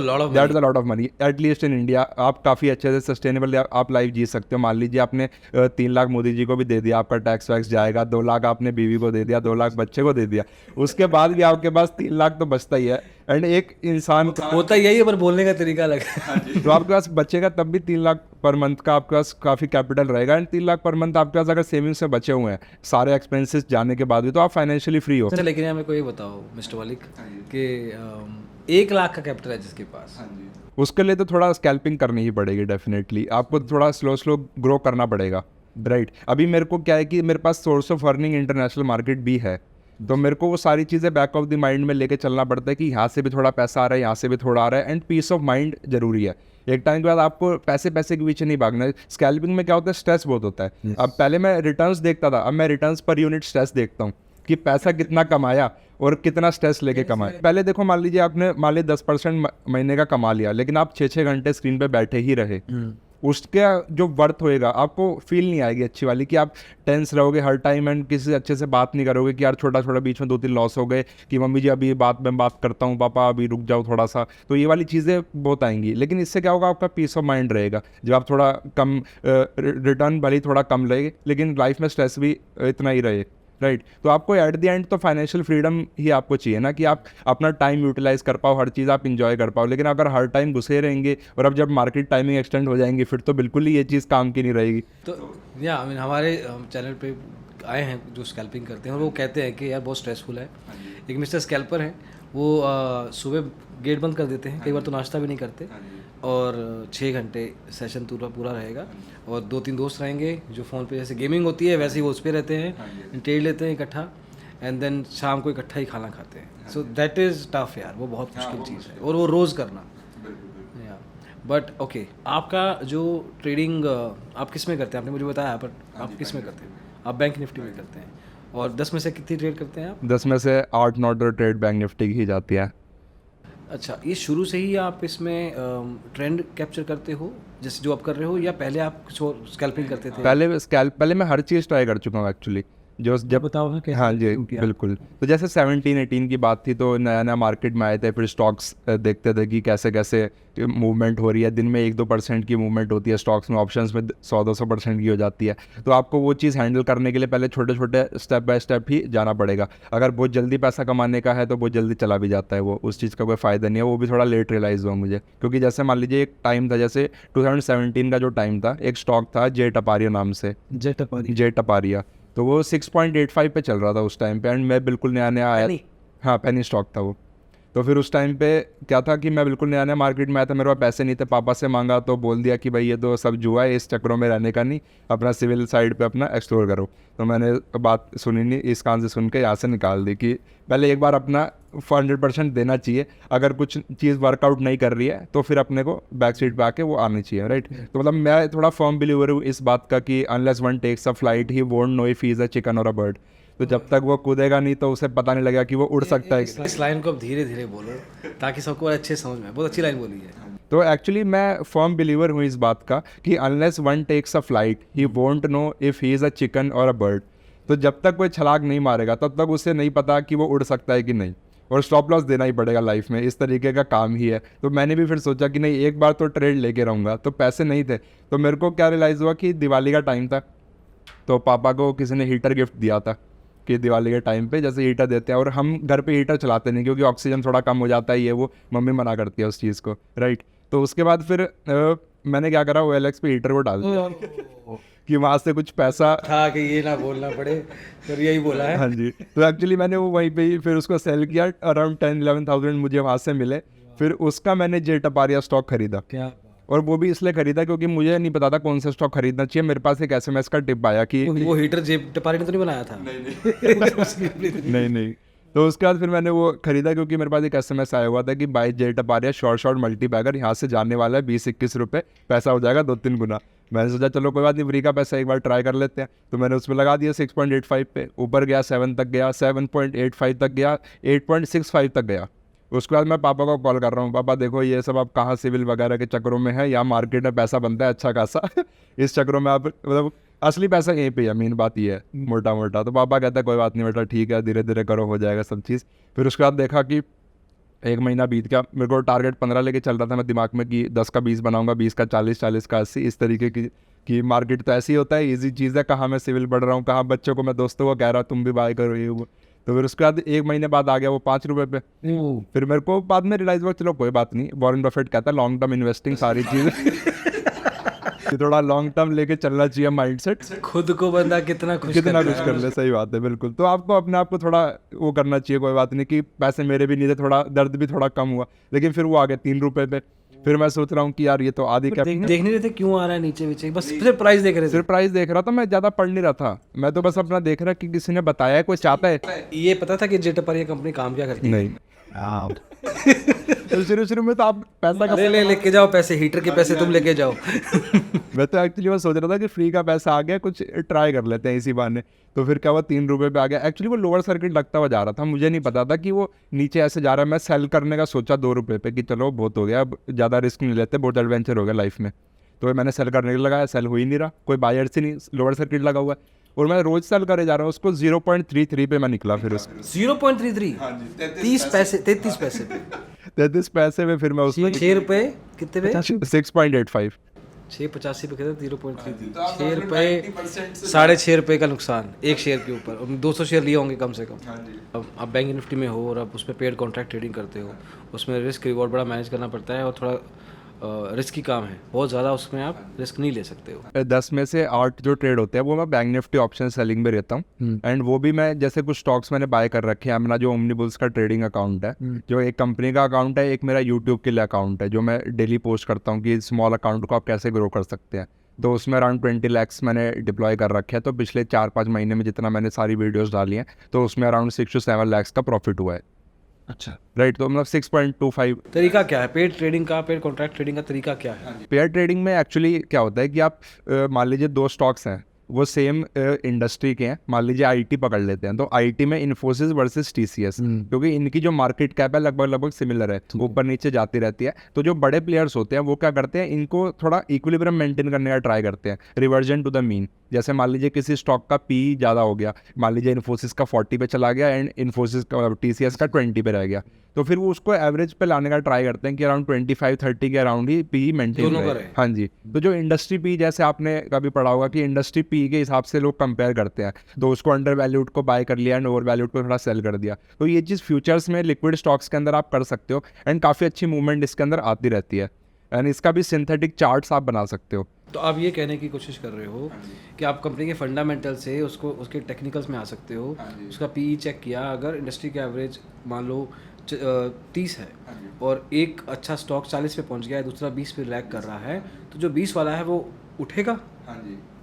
lot of money at least in India. आप काफ़ी अच्छे से सस्टेनेबल आप लाइफ जी सकते हो। मान लीजिए आपने 3 लाख मोदी जी को भी दे दिया, आपका टैक्स वैक्स जाएगा, 2 लाख आपने बीवी को दे दिया, 2 लाख बच्चे को दे दिया, उसके बाद भी आपके पास 3 लाख तो बचता ही है। एंड एक इंसान होता यही है, पर बोलने का तरीका अलग है। तो आपके पास बचेगा तब भी 3 लाख पर मंथ का आपके पास काफ़ी कैपिटल रहेगा, एंड 3 लाख पर मंथ आपके पास अगर सेविंग्स में बचे हुए हैं सारे एक्सपेंसेस जाने के बाद भी, तो आप फाइनेंशियली फ्री हो। अच्छा, लेकिन यार मेरे को ये बताओ मिस्टर मलिक कि 1 लाख का कैपिटल है जिसके पास, उसके लिए तो थोड़ा स्कैल्पिंग करनी ही पड़ेगी डेफिनेटली, आपको थोड़ा स्लो ग्रो करना पड़ेगा, राइट। अभी मेरे को क्या है कि मेरे पास source of earning international market भी है, तो मेरे को वो सारी चीज़ें बैक ऑफ द माइंड में लेके चलना पड़ता है कि यहाँ से भी थोड़ा पैसा आ रहा है, यहाँ से भी थोड़ा आ रहा है, एंड पीस ऑफ माइंड जरूरी है। एक टाइम के बाद आपको पैसे के पीछे नहीं भागना है। स्कैल्पिंग में क्या होता है, स्ट्रेस बहुत होता है। अब पहले मैं रिटर्न्स देखता था, अब मैं रिटर्न्स पर यूनिट स्ट्रेस देखता हूँ कि पैसा कितना कमाया और कितना स्ट्रेस लेके कमाया। पहले देखो, मान लीजिए आपने 10% महीने का कमा लिया, लेकिन आप 6 घंटे स्क्रीन पे बैठे ही रहे, उसका जो वर्थ होएगा आपको फील नहीं आएगी अच्छी वाली, कि आप टेंस रहोगे हर टाइम एंड किसी से अच्छे से बात नहीं करोगे कि यार छोटा बीच में 2-3 लॉस हो गए, कि मम्मी जी अभी मैं बात करता हूँ, पापा अभी रुक जाओ थोड़ा सा, तो ये वाली चीज़ें बहुत आएंगी। लेकिन इससे क्या होगा, आपका पीस ऑफ माइंड रहेगा जब आप थोड़ा कम रिटर्न भले थोड़ा कम लगे, लेकिन लाइफ में स्ट्रेस भी इतना ही रहे, राइट। तो आपको एट द एंड तो फाइनेंशियल फ्रीडम ही आपको चाहिए ना, कि आप अपना टाइम यूटिलाइज कर पाओ, हर चीज़ आप इंजॉय कर पाओ। लेकिन अगर हर टाइम घुसे रहेंगे और अब जब मार्केट टाइमिंग एक्सटेंड हो जाएंगी, फिर तो बिल्कुल ही ये चीज़ काम की नहीं रहेगी। तो या हमारे चैनल पे आए हैं जो स्कैल्पिंग करते हैं, और वो कहते हैं कि यार बहुत स्ट्रेसफुल है। एक मिस्टर स्कैल्पर है, वो सुबह गेट बंद कर देते हैं, कई बार तो नाश्ता भी नहीं करते, और 6 घंटे सेशन पूरा पूरा रहेगा, और 2-3 दोस्त रहेंगे जो फ़ोन पे जैसे गेमिंग होती है वैसे ही वो उस पर रहते हैं, ट्रेड लेते हैं इकट्ठा, एंड देन शाम को इकट्ठा ही खाना खाते हैं। सो दैट इज़ टफ यार, वो बहुत मुश्किल चीज़ है, और वो रोज़ करना। बट ओके, आपका जो ट्रेडिंग आप किस में करते हैं, आपने मुझे बताया, बट आप किस में करते हैं? आप बैंक निफ्टी में करते हैं, और 10 में से कितनी ट्रेड करते हैं आप? 10 में से 8-9 तो ट्रेड बैंक निफ्टी की ही जाती है। अच्छा, ये शुरू से ही आप इसमें ट्रेंड कैप्चर करते हो जैसे जो आप कर रहे हो, या पहले आप कुछ और स्कैल्पिंग करते थे? पहले मैं हर चीज़ ट्राई कर चुका हूँ एक्चुअली। जो जब बताओ ना कैसे हाँ जी शुरू किया? बिल्कुल। तो जैसे 17-18 की बात थी, तो नया नया मार्केट में आए थे, फिर स्टॉक्स देखते थे कि कैसे कैसे मूवमेंट हो रही है। दिन में 1-2% की मूवमेंट होती है स्टॉक्स में, ऑप्शंस में 100-200% की हो जाती है। तो आपको वो चीज़ हैंडल करने के लिए पहले छोटे छोटे स्टेप बाय स्टेप ही जाना पड़ेगा। अगर बहुत जल्दी पैसा कमाने का है तो बहुत जल्दी चला भी जाता है, वो उस चीज़ का कोई फ़ायदा नहीं है। वो भी थोड़ा लेट रियलाइज़ हुआ मुझे, क्योंकि जैसे मान लीजिए एक टाइम था, जैसे 2017 का जो टाइम था, एक स्टॉक था जे टपारिया नाम से, जे टपारिया। तो वो 6.85 पे चल रहा था उस टाइम पे, एंड मैं बिल्कुल नया नया आया। Penny? हाँ, पेनी स्टॉक था वो। तो फिर उस टाइम पे क्या था कि मैं बिल्कुल नया नया मार्केट में आया था, मेरे पास पैसे नहीं थे, पापा से मांगा तो बोल दिया कि भाई ये तो सब जुआ है, इस चक्रों में रहने का नहीं, अपना सिविल साइड पे अपना एक्सप्लोर करो। तो मैंने बात सुनी नहीं, इस कान से सुन के यहाँ से निकाल दी कि पहले एक बार अपना 100% देना चाहिए। अगर कुछ चीज़ वर्कआउट नहीं कर रही है तो फिर अपने को बैक सीट पे आके वो आनी चाहिए, राइट। तो मतलब मैं थोड़ा फर्म बिलीवर हूँ इस बात का कि unless one takes a flight he won't know if he is a chicken और अ बर्ड। तो जब तक वो कूदेगा नहीं तो उसे पता नहीं लगेगा कि वो उड़ सकता है। इस लाइन को अब धीरे धीरे बोलो ताकि सबको अच्छे समझ में आए। बहुत अच्छी लाइन बोली है। तो एक्चुअली मैं फर्म बिलीवर हूँ इस बात का कि unless one takes a flight he won't know if he is a chicken और अ बर्ड। तो जब तक कोई छलांग नहीं मारेगा तब तक उसे नहीं पता कि वो उड़ सकता है कि नहीं, और स्टॉप लॉस देना ही पड़ेगा लाइफ में, इस तरीके का काम ही है। तो मैंने भी फिर सोचा कि नहीं, एक बार तो ट्रेड लेके रहूँगा। तो पैसे नहीं थे, तो मेरे को क्या रियलाइज़ हुआ कि दिवाली का टाइम था, तो पापा को किसी ने हीटर गिफ्ट दिया था कि दिवाली के टाइम पे जैसे हीटर देते हैं, और हम घर पे हीटर चलाते नहीं क्योंकि ऑक्सीजन थोड़ा कम हो जाता है, ये वो मम्मी मना करती है उस चीज़ को, राइट। तो उसके बाद फिर मैंने क्या करा, OLX पे हीटर को डाल दिया कि वहाँ से कुछ पैसा था कि ये ना बोलना पड़े, फिर यही बोला है। हाँ जी। तो एक्चुअली मैंने वो वहीं पे ही फिर उसको सेल किया, अराउंड 10-11,000 मुझे वहाँ से मिले। फिर उसका मैंने जे टपारिया स्टॉक खरीदा, क्या और वो भी इसलिए खरीदा क्योंकि मुझे नहीं पता था कौन सा स्टॉक खरीदना चाहिए। मेरे पास एक SMS का टिप आया कि वो हीटर जेब टपारी ने तो नहीं बनाया था? नहीं। तो उसके बाद फिर मैंने वो खरीदा क्योंकि मेरे पास एक SMS आया हुआ था कि by J Taparia short multibagger यहाँ से जाने वाला है, 20-21 रुपये, पैसा हो जाएगा 2-3 गुना। मैंने सोचा चलो कोई बात नहीं, फ्री का पैसा एक बार ट्राई कर लेते हैं। तो मैंने उसमें लगा दिया 6.85 पे, ऊपर गया 7 तक गया, 7.85 तक गया, 8.65 तक गया। उसके बाद मैं पापा को कॉल कर रहा हूँ, पापा देखो ये सब आप कहाँ सिविल वगैरह के चक्करों में है, या मार्केट में पैसा बनता है अच्छा खासा इस चक्करों में आप मतलब असली पैसा यहीं पे है, मेन बात ये है मोटा मोटा। तो पापा कहता है कोई बात नहीं बेटा, ठीक है, धीरे धीरे करो, हो जाएगा सब चीज़। फिर उसके बाद देखा कि 1 महीना बीत गया, मेरे को टारगेट 15 लेके चल रहा था मैं दिमाग में कि 10 का 20 बनाऊंगा, 20 का 40, 40 का 80, इस तरीके की कि मार्केट तो ऐसी होता है, इजी चीज़ है, कहाँ मैं सिविल पढ़ रहा हूँ, कहाँ बच्चों को मैं दोस्तों को कह रहा हूँ तुम भी बाय करो ये वो। तो फिर उसके बाद 1 महीने बाद आ गया वो 5 रुपये पे। फिर मेरे को बाद में रियलाइज हुआ चलो कोई बात नहीं, वॉरेन बफेट कहता है लॉन्ग टर्म इन्वेस्टिंग सारी चीज़ थोड़ा लॉन्ग टर्म लेके चलना चाहिए माइंडसेट। खुद को बंदा कितना खुश कर ले, सही बात है बिल्कुल। तो आपको अपने आप को थोड़ा वो करना चाहिए, कोई बात नहीं कि पैसे मेरे भी नहीं थे, थोड़ा दर्द भी थोड़ा कम हुआ, लेकिन फिर वो आ गया 3 रुपये पे। फिर मैं सोच रहा हूँ कि यार ये तो आधी देख नहीं रहे थे क्यों आ रहा है नीचे नीचे, बस सिर्फ प्राइस देख रहे थे। सिर्फ प्राइस देख रहा था, मैं ज़्यादा पढ़ नहीं रहा था, मैं तो बस अपना देख रहा कि किसी ने बताया है, कोई चाहता है। ये पता था कि जेट पर ये कंपनी काम क्या करती है? नहीं तो शुरू में तो आप पैसा का लेके जाओ पैसे, हीटर के पैसे तुम लेके जाओ। मैं तो एक्चुअली बस सोच रहा था कि फ्री का पैसा आ गया, कुछ ट्राई कर लेते हैं इसी बहाने। तो फिर क्या हुआ, 3 रुपये पे आ गया। एक्चुअली वो लोअर सर्किट लगता हुआ जा रहा था, मुझे नहीं पता था कि वो नीचे ऐसे जा रहा है। मैं सेल करने का सोचा 2 रुपये पे कि चलो बहुत हो गया, अब ज़्यादा रिस्क नहीं लेते, बहुत एडवेंचर हो गया लाइफ में। तो मैंने सेल करने के लिए लगाया, सेल हो ही नहीं रहा, कोई बायर से नहीं, लोअर सर्किट लगा हुआ है, और मैं रोज सेल करे जा रहा हूँ उसको। 0.33 पे मैं निकला फिर उसको 0.33 30 पैसे 33 पैसे पे 33 पैसे में फिर मैं उसमें 6 रुपये कितने पे? 6.85 6.85 पे कहते 0.33 6 रुपये 6.5 रुपये का नुकसान एक शेयर के ऊपर, और 200 शेयर लिए होंगे कम से कम। अब आप बैंक निफ्टी में हो और आप उसमें पेड कॉन्ट्रैक्ट ट्रेडिंग करते हो, उसमें रिस्क रिवॉर्ड बड़ा मैनेज करना पड़ता है, और थोड़ा रिस्की काम है, बहुत ज़्यादा उसमें आप रिस्क नहीं ले सकते हो। 10 में से 8 जो ट्रेड होते हैं वो मैं बैंक निफ्टी ऑप्शन सेलिंग में रहता हूँ। एंड वो भी मैं जैसे कुछ स्टॉक्स मैंने बाय कर रखे हैं। मेरा जो ओमनीबुल्स का ट्रेडिंग अकाउंट है, जो एक कंपनी का अकाउंट है, एक मेरा यूट्यूब के लिए अकाउंट है, जो मैं डेली पोस्ट करता हूँ कि स्मॉल अकाउंट को आप कैसे ग्रो कर सकते हैं। तो उसमें अराउंड 20 लैक्स मैंने डिप्लॉय कर रखे हैं। तो पिछले 4-5 महीने में जितना मैंने सारी वीडियोस डाली हैं, तो उसमें अराउंड 6 to 7 लैक्स का प्रॉफिट हुआ है। अच्छा, राइट, तो मतलब 6.25। तरीका क्या है पेड ट्रेडिंग का, पेड कॉन्ट्रैक्ट ट्रेडिंग का तरीका क्या है? पेयर ट्रेडिंग में एक्चुअली क्या होता है कि आप मान लीजिए 2 स्टॉक्स हैं, वो सेम इंडस्ट्री के हैं। मान लीजिए आईटी पकड़ लेते हैं, तो आईटी में इन्फोसिस वर्सेस टीसीएस, क्योंकि इनकी जो मार्केट कैप है लगभग सिमिलर है, ऊपर नीचे जाती रहती है। तो जो बड़े प्लेयर्स होते हैं वो क्या करते हैं, इनको थोड़ा इक्विलिब्रियम मेंटेन करने का ट्राई करते हैं, रिवर्जन टू द मीन। जैसे मान लीजिए किसी स्टॉक का पी ज़्यादा हो गया, मान लीजिए इन्फोसिस का 40 पे चला गया एंड इन्फोसिस का टीसीएस का 20 पे रह गया, तो फिर वो उसको एवरेज पे लाने का ट्राई करते हैं कि अराउंड 25-30 के अराउंड ही पी मेंटेन दोनों का रहे। रहे। हाँ जी। तो जो इंडस्ट्री पी, जैसे आपने कभी पढ़ा होगा कि इंडस्ट्री पी के हिसाब से लोग कंपेयर करते हैं, तो उसको अंडर वैल्यूड को बाय कर लिया एंड ओवर वैल्यूड को थोड़ा सेल कर दिया। तो ये चीज़ फ्यूचर्स में लिक्विड स्टॉक्स के अंदर आप कर सकते हो एंड काफ़ी अच्छी मूवमेंट इसके अंदर आती रहती है। एंड इसका भी सिंथेटिक चार्ट्स आप बना सकते हो। तो आप ये कहने की कोशिश कर रहे हो कि आप कंपनी के फंडामेंटल से उसको उसके टेक्निकल्स में आ सकते हो, उसका पीई चेक किया, अगर इंडस्ट्री का एवरेज मान लो 30 है और एक अच्छा स्टॉक 40 पे पहुंच गया है, दूसरा 20 पे लैग कर रहा है, तो जो 20 वाला है वो उठेगा,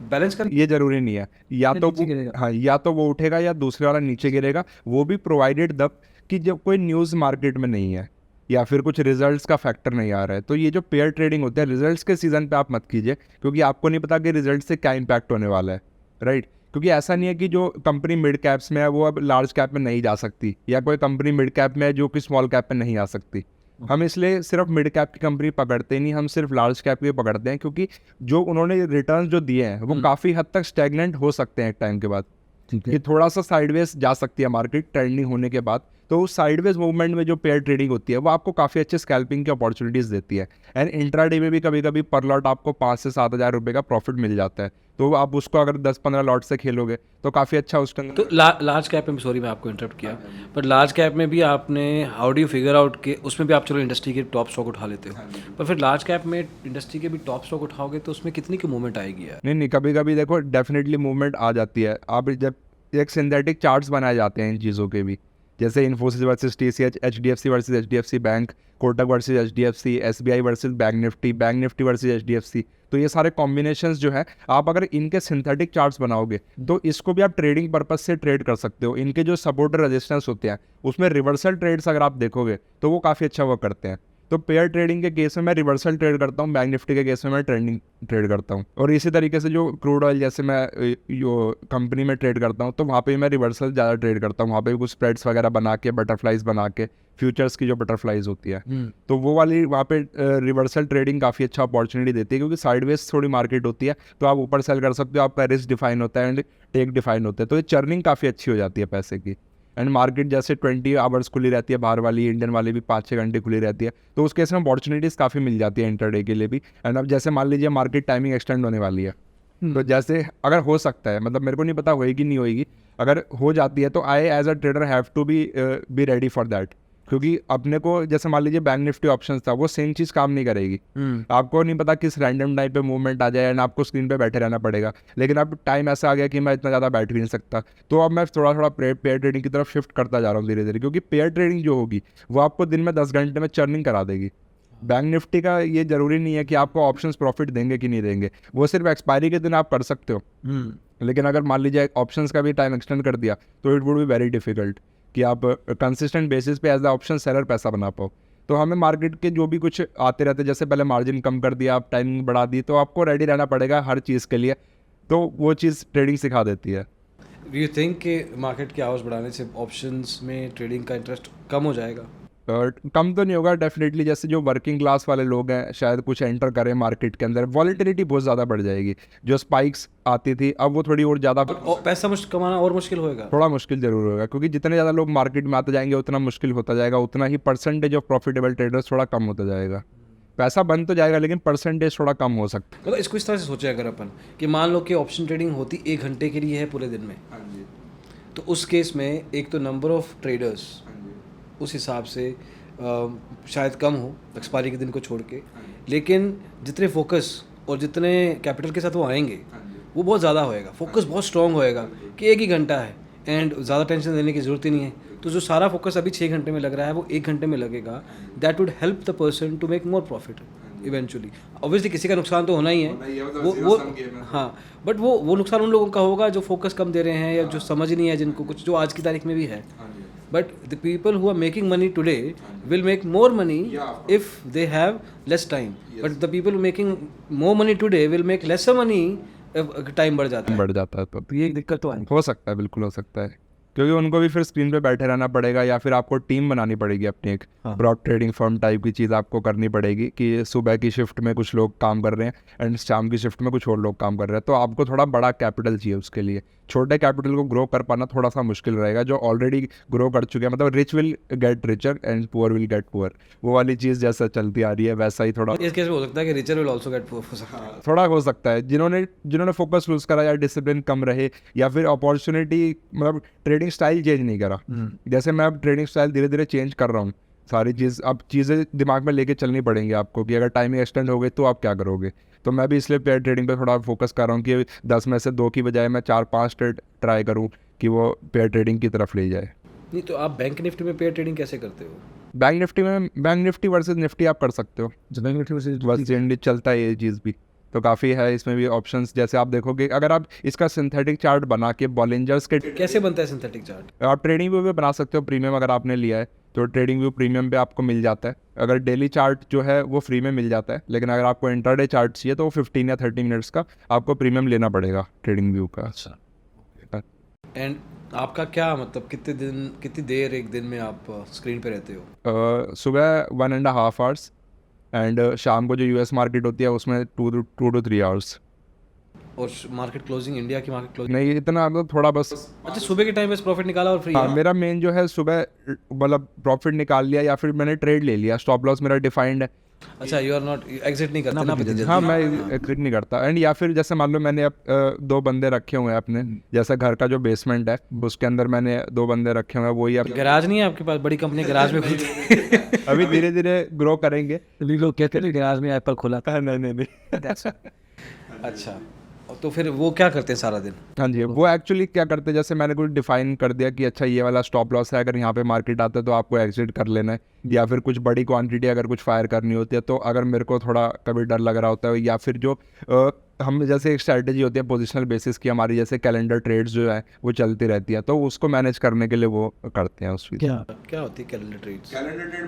बैलेंस कर। ये जरूरी नहीं है, या तो नीचे गिरेगा। हाँ, या तो वो उठेगा या दूसरे वाला नीचे गिरेगा। वो भी प्रोवाइडेड दब कि जब कोई न्यूज़ मार्केट में नहीं है या फिर कुछ रिजल्ट्स का फैक्टर नहीं आ रहा है। तो ये जो पेयर ट्रेडिंग होता है, रिजल्ट्स के सीजन पे आप मत कीजिए, क्योंकि आपको नहीं पता कि रिजल्ट से क्या इम्पैक्ट होने वाला है। राइट, क्योंकि ऐसा नहीं है कि जो कंपनी मिड कैप्स में है वो अब लार्ज कैप में नहीं जा सकती, या कोई कंपनी मिड कैप में है जो कि स्मॉल कैप में नहीं आ सकती। हम इसलिए सिर्फ मिड कैप की कंपनी पकड़ते नहीं, हम सिर्फ लार्ज कैप की पकड़ते हैं, क्योंकि जो उन्होंने रिटर्न जो दिए हैं वो काफ़ी हद तक स्टैग्नेंट हो सकते हैं एक टाइम के बाद। ठीक कि थोड़ा सा साइडवेज जा सकती है मार्केट ट्रेंडिंग होने के बाद। तो उस साइडवेज मूवमेंट में जो पेयर ट्रेडिंग होती है वो आपको काफ़ी अच्छे स्कैल्पिंग की अपॉर्चुनिटीज़ देती है। एंड इंट्राडे में भी कभी कभी पर लॉट आपको 5 से 7 हज़ार रुपये का प्रॉफिट मिल जाता है। तो आप उसको अगर 10-15 लॉट से खेलोगे तो काफ़ी अच्छा उसके अंदर। तो लार्ज कैप में, सॉरी मैं आपको इंटरप्ट किया, पर लार्ज कैप में भी आपने how do you figure out के उसमें भी आप चलो इंडस्ट्री के टॉप स्टॉक उठा लेते हो, पर फिर लार्ज कैप में इंडस्ट्री के भी टॉप स्टॉक उठाओगे तो उसमें कितनी की मूवमेंट आएगी यार? नहीं, कभी कभी देखो डेफिनेटली मूवमेंट आ जाती है। आप जब एक सिंथेटिक चार्ट्स बनाए जाते हैं इन चीज़ों के भी, जैसे Infosys versus TCH, HDFC versus HDFC bank, Kotak versus HDFC, SBI versus bank Nifty versus HDFC. तो ये सारे कॉम्बिनेशंस जो है, आप अगर इनके सिंथेटिक चार्ट्स बनाओगे तो इसको भी आप ट्रेडिंग पर्पस से ट्रेड कर सकते हो। इनके जो सपोर्ट रेजिस्टेंस होते हैं उसमें रिवर्सल ट्रेड्स अगर आप देखोगे तो वो काफ़ी अच्छा वर्क करते हैं। तो पेयर ट्रेडिंग के केस में मैं रिवर्सल ट्रेड करता हूँ, बैंक निफ्टी के केस में मैं ट्रेंडिंग ट्रेड करता हूँ। और इसी तरीके से जो क्रूड ऑयल जैसे मैं जो कंपनी में ट्रेड करता हूँ, तो वहाँ पे मैं रिवर्सल ज़्यादा ट्रेड करता हूँ। वहाँ पे कुछ स्प्रेड्स वगैरह बना के, बटरफ्लाइज बना के, फ्यूचर्स की जो बटरफ्लाइज होती है, तो वो वाली वहाँ पे रिवर्सल ट्रेडिंग काफ़ी अच्छा अपॉर्चुनिटी देती है, क्योंकि साइडवेज थोड़ी मार्केट होती है, तो आप ऊपर सेल कर सकते हो, आपका रिस्क डिफाइन होता है एंड टेक डिफाइन होता है। तो ये चर्निंग काफ़ी अच्छी हो जाती है पैसे की। एंड मार्केट जैसे 20 आवर्स खुली रहती है, बाहर वाली इंडियन वाली भी 5-6 घंटे खुली रहती है, तो उस केस में अपॉर्चुनिटीज़ काफ़ी मिल जाती है इंटरडे के लिए भी। एंड अब जैसे मान लीजिए मार्केट टाइमिंग एक्सटेंड होने वाली है, तो जैसे अगर हो सकता है, मतलब मेरे को नहीं पता होएगी नहीं होएगी, अगर हो जाती है तो I as a trader have to be ready for that. क्योंकि अपने को जैसे मान लीजिए बैंक निफ्टी ऑप्शंस था, वो सेम चीज़ काम नहीं करेगी। आपको नहीं पता किस रैंडम टाइम पे मूवमेंट आ जाए एंड आपको स्क्रीन पे बैठे रहना पड़ेगा। लेकिन अब टाइम ऐसा आ गया कि मैं इतना ज़्यादा बैठ भी नहीं सकता, तो अब मैं थोड़ा थोड़ा पेयर ट्रेडिंग की तरफ शिफ्ट करता जा रहा हूँ धीरे धीरे, क्योंकि पेयर ट्रेडिंग जो होगी वो आपको दिन में 10 घंटे में चर्निंग करा देगी। बैंक निफ्टी का ये जरूरी नहीं है कि आपको ऑप्शंस प्रॉफिट देंगे कि नहीं देंगे, वो सिर्फ एक्सपायरी के दिन आप कर सकते हो। लेकिन अगर मान लीजिए ऑप्शंस का भी टाइम एक्सटेंड कर दिया तो it would be very difficult कि आप कंसिस्टेंट बेसिस पे एज द ऑप्शन सेलर पैसा बना पाओ। तो हमें मार्केट के जो भी कुछ आते रहते, जैसे पहले मार्जिन कम कर दिया, आप टाइमिंग बढ़ा दी, तो आपको रेडी रहना पड़ेगा हर चीज़ के लिए। तो वो चीज़ ट्रेडिंग सिखा देती है। डू यू थिंक कि मार्केट के आवर्स बढ़ाने से ऑप्शंस में ट्रेडिंग का इंटरेस्ट कम हो जाएगा? कम तो नहीं होगा डेफिनेटली। जैसे जो वर्किंग क्लास वाले लोग हैं शायद कुछ एंटर करें मार्केट के अंदर, वॉलेटिलिटी बहुत ज़्यादा बढ़ जाएगी। जो स्पाइक्स आती थी अब वो थोड़ी और ज़्यादा, और पैसा कमाना और मुश्किल होएगा। थोड़ा मुश्किल जरूर होगा, क्योंकि जितने ज़्यादा लोग मार्केट में आते जाएंगे उतना मुश्किल होता जाएगा, उतना ही परसेंटेज ऑफ प्रॉफिटेबल ट्रेडर्स थोड़ा कम होता जाएगा। पैसा बन तो जाएगा लेकिन परसेंटेज थोड़ा कम हो सकता है। मतलब इसको इस तरह से सोचे अगर अपन कि मान लो कि ऑप्शन ट्रेडिंग होती 1 घंटे के लिए है पूरे दिन में, तो उस केस में एक तो नंबर ऑफ ट्रेडर्स उस हिसाब से शायद कम हो एक्सपायरी के दिन को छोड़ के, लेकिन जितने फोकस और जितने कैपिटल के साथ वो आएंगे वो बहुत ज़्यादा होएगा, फोकस बहुत स्ट्रॉन्ग होएगा कि 1 ही घंटा है एंड ज़्यादा टेंशन लेने की ज़रूरत ही नहीं है। तो जो सारा फोकस अभी 6 घंटे में लग रहा है वो 1 घंटे में लगेगा, that would help the person to make more profit eventually. Obviously किसी का नुकसान तो होना ही है, वो हाँ, बट वो नुकसान उन लोगों का होगा जो फोकस कम दे रहे हैं या जो समझ नहीं है जिनको कुछ, जो आज की तारीख में भी है। But the people who are making money today will make more money if they have less time. But the people who making more money today will make lesser money if time बढ़ जाता है। बढ़ जाता है तो ये एक दिक्कत तो है। हो सकता है, बिल्कुल हो सकता है, क्योंकि उनको भी फिर स्क्रीन पे बैठे रहना पड़ेगा या फिर आपको टीम बनानी पड़ेगी अपनी, एक ब्रॉड ट्रेडिंग फर्म टाइप की चीज़ आपको करनी पड़ेगी कि सुबह की शिफ्ट में कुछ लोग काम कर रहे हैं एंड शाम की शिफ्ट में कुछ और लोग काम कर रहे हैं, तो आपको थोड़ा बड़ा कैपिटल चाहिए उसके लिए। छोटे कैपिटल को ग्रो कर पाना थोड़ा सा मुश्किल रहेगा। जो ऑलरेडी ग्रो कर चुके हैं, मतलब rich will get richer and poor will get poor, वो वाली चीज़ जैसा चलती आ रही है वैसा ही थोड़ा इस केस में हो सकता है कि रिचर विल आल्सो गेट हो सकता है। थोड़ा हो सकता है। जिन्होंने फोकस लूज करा या डिसिप्लिन कम रहे या फिर अपॉर्चुनिटी, मतलब ट्रेडिंग स्टाइल चेंज नहीं करा, जैसे मैं अब ट्रेडिंग स्टाइल धीरे धीरे चेंज कर रहा हूँ, सारी चीज़ अब चीज़ें दिमाग में लेके चलनी पड़ेंगी आपको कि अगर टाइमिंग एक्सटेंड हो गई तो आप क्या करोगे। तो मैं भी इसलिए पेयर ट्रेडिंग पे थोड़ा फोकस कर रहा हूँ कि 10 में से 2 की बजाय मैं 4-5 ट्रेड ट्राई करूँ कि वो पेयर ट्रेडिंग की तरफ ले जाए। नहीं तो आप बैंक निफ्टी में पेयर ट्रेडिंग कैसे करते हो? बैंक निफ्टी वर्सेस निफ्टी आप कर सकते हो, बैंक निफ्टी वर्सेस बस इंडी चलता है ये चीज़ भी, तो काफ़ी है इसमें भी ऑप्शंस। जैसे आप देखोगे अगर आप इसका सिंथेटिक चार्ट बना के बॉलिंजर्स के, कैसे बनता है सिंथेटिक चार्ट? आप ट्रेडिंग व्यू पे बना सकते हो, प्रीमियम अगर आपने लिया है तो ट्रेडिंग व्यू प्रीमियम पे आपको मिल जाता है। अगर डेली चार्ट जो है वो फ्री में मिल जाता है, लेकिन अगर आपको इंटरडे चार्ट चाहिए तो वो 15 या 30 मिनट्स का आपको प्रीमियम लेना पड़ेगा ट्रेडिंग व्यू का। अच्छा। एंड आपका क्या मतलब कितनी देर एक दिन में आप स्क्रीन पे रहते हो? सुबह 1.5 आवर्स एंड शाम को जो यूएस मार्केट होती है उसमें 2 to 3 आवर्स। और मार्केट क्लोजिंग, इंडिया की मार्केट क्लोजिंग? नहीं इतना, मतलब थोड़ा बस। अच्छा, सुबह के टाइम बस प्रॉफिट निकाला और फ्री? हाँ, मेरा मेन जो है सुबह मतलब प्रॉफिट निकाल लिया या फिर मैंने ट्रेड ले लिया, स्टॉप लॉस मेरा डिफाइंड है। अच्छा, यू आर नॉट एग्जिट नहीं करते ना आप इतनी जल्दी? हाँ, मैं एग्जिट नहीं करता। एंड या फिर जैसे मान लो मैंने अब 2 बंदे रखे हुए हैं अपने, जैसे घर का जो बेसमेंट है उसके अंदर मैंने 2 बंदे रखे हुए हैं, वही अब गैराज नहीं है आपके पास? बड़ी कंपनी गैराज में खुलती है। अभी धीरे धीरे ग्रो करेंगे। लोग कहते हैं गैराज में एप्पल खुला था। नहीं। अच्छा, तो फिर वो क्या करते हैं सारा दिन? हाँ जी, वो एक्चुअली क्या करते हैं, जैसे मैंने कुछ डिफाइन कर दिया कि अच्छा ये वाला स्टॉप लॉस है, अगर यहाँ पे मार्केट आता है तो आपको एग्जिट कर लेना है, या फिर कुछ बड़ी क्वांटिटी अगर कुछ फायर करनी होती है, तो अगर मेरे को थोड़ा कभी डर लग रहा होता है या फिर जो हम जैसे एक स्ट्रैटेजी होती है पोजिशनल बेसिस की, हमारी जैसे कैलेंडर ट्रेड्स जो है वो चलती रहती है, तो उसको मैनेज करने के लिए वो करते हैं उस क्या होती है कैलेंडर ट्रेड्स?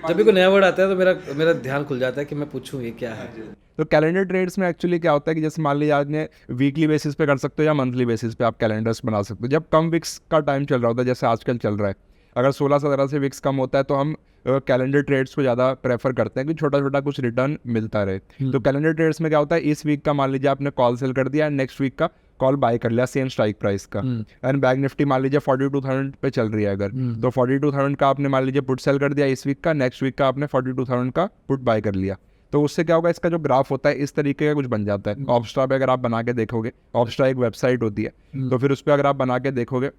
जब भी कोई नया वर्ड आता है तो मेरा ध्यान खुल जाता है कि मैं पूछूं ये क्या है। तो कैलेंडर ट्रेड्स में एक्चुअली क्या होता है कि जैसे मान लीजिए आपने वीकली बेसिस पे कर सकते हो या मंथली बेसिस पे आप कैलेंडर्स बना सकते हो। जब कम विक्स का टाइम चल रहा होता है, जैसे आजकल चल रहा है, अगर 16-17 से विक्स कम होता है तो हम कैलेंडर ट्रेड्स को ज़्यादा प्रेफर करते हैं कि छोटा छोटा कुछ रिटर्न मिलता रहे। तो कैलेंडर ट्रेड्स में क्या होता है, इस वीक का मान लीजिए आपने कॉल सेल कर दिया एंड नेक्स्ट वीक का कॉल बाय कर लिया सेम स्ट्राइक प्राइस का, एंड बैंक निफ्टी मान लीजिए 42,000 पे चल रही है अगर, तो 42,000 का आपने मान लीजिए पुट सेल कर दिया इस वीक का, नेक्स्ट वीक का आपने 42,000 का पुट बाय कर लिया, तो उससे क्या होगा, इसका जो ग्राफ होता है इस तरीके का कुछ बन जाता है। ऑप्स्ट्रा पे अगर आप बना के देखोगे, ऑप्स्ट्रा एक वेबसाइट होती है, तो फिर उस पर अगर आप बना के देखोगे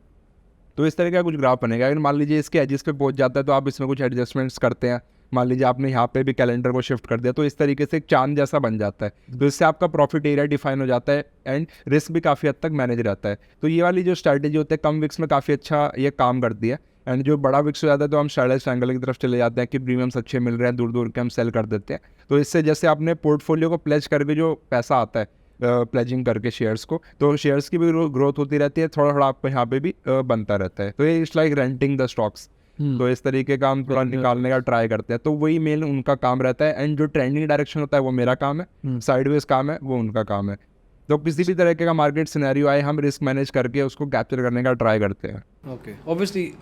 तो इस तरह का कुछ ग्राफ बनेगा। अगर मान लीजिए इसके एजेस पे पहुंच जाता है तो आप इसमें कुछ एडजस्टमेंट्स करते हैं, मान लीजिए आपने यहाँ पे भी कैलेंडर को शिफ्ट कर दिया, तो इस तरीके से एक चांद जैसा बन जाता है, तो इससे आपका प्रॉफिट एरिया डिफाइन हो जाता है एंड रिस्क भी काफ़ी हद तक मैनेज रहता है। तो ये वाली जो स्ट्रैटेजी होती है कम विक्स में काफ़ी अच्छा ये काम करती है, एंड जो बड़ा विक्स हो जाता है तो हम शैडोज ट्रायंगल की तरफ चले जाते हैं कि प्रीमियम्स अच्छे मिल रहे हैं, दूर दूर के हम सेल कर देते हैं। तो इससे जैसे आपने पोर्टफोलियो को प्लेज करके जो पैसा आता है प्लेजिंग करके शेयर्स को, तो शेयर्स की भी ग्रोथ होती रहती है, थोड़ा थोड़ा आपको यहाँ पे भी बनता रहता है। तो ये it's like renting the stocks, तो इस तरीके का हम थोड़ा निकालने का ट्राई करते हैं, तो वही मेन उनका काम रहता है। एंड जो ट्रेंडिंग डायरेक्शन होता है वो मेरा काम है, साइडवेज काम है वो उनका काम है। तो किसी भी तरीके का मार्केट सिनेरियो आए हम रिस्क मैनेज करके उसको कैप्चर करने का ट्राई करते हैं। ओके, ऑब्वियसली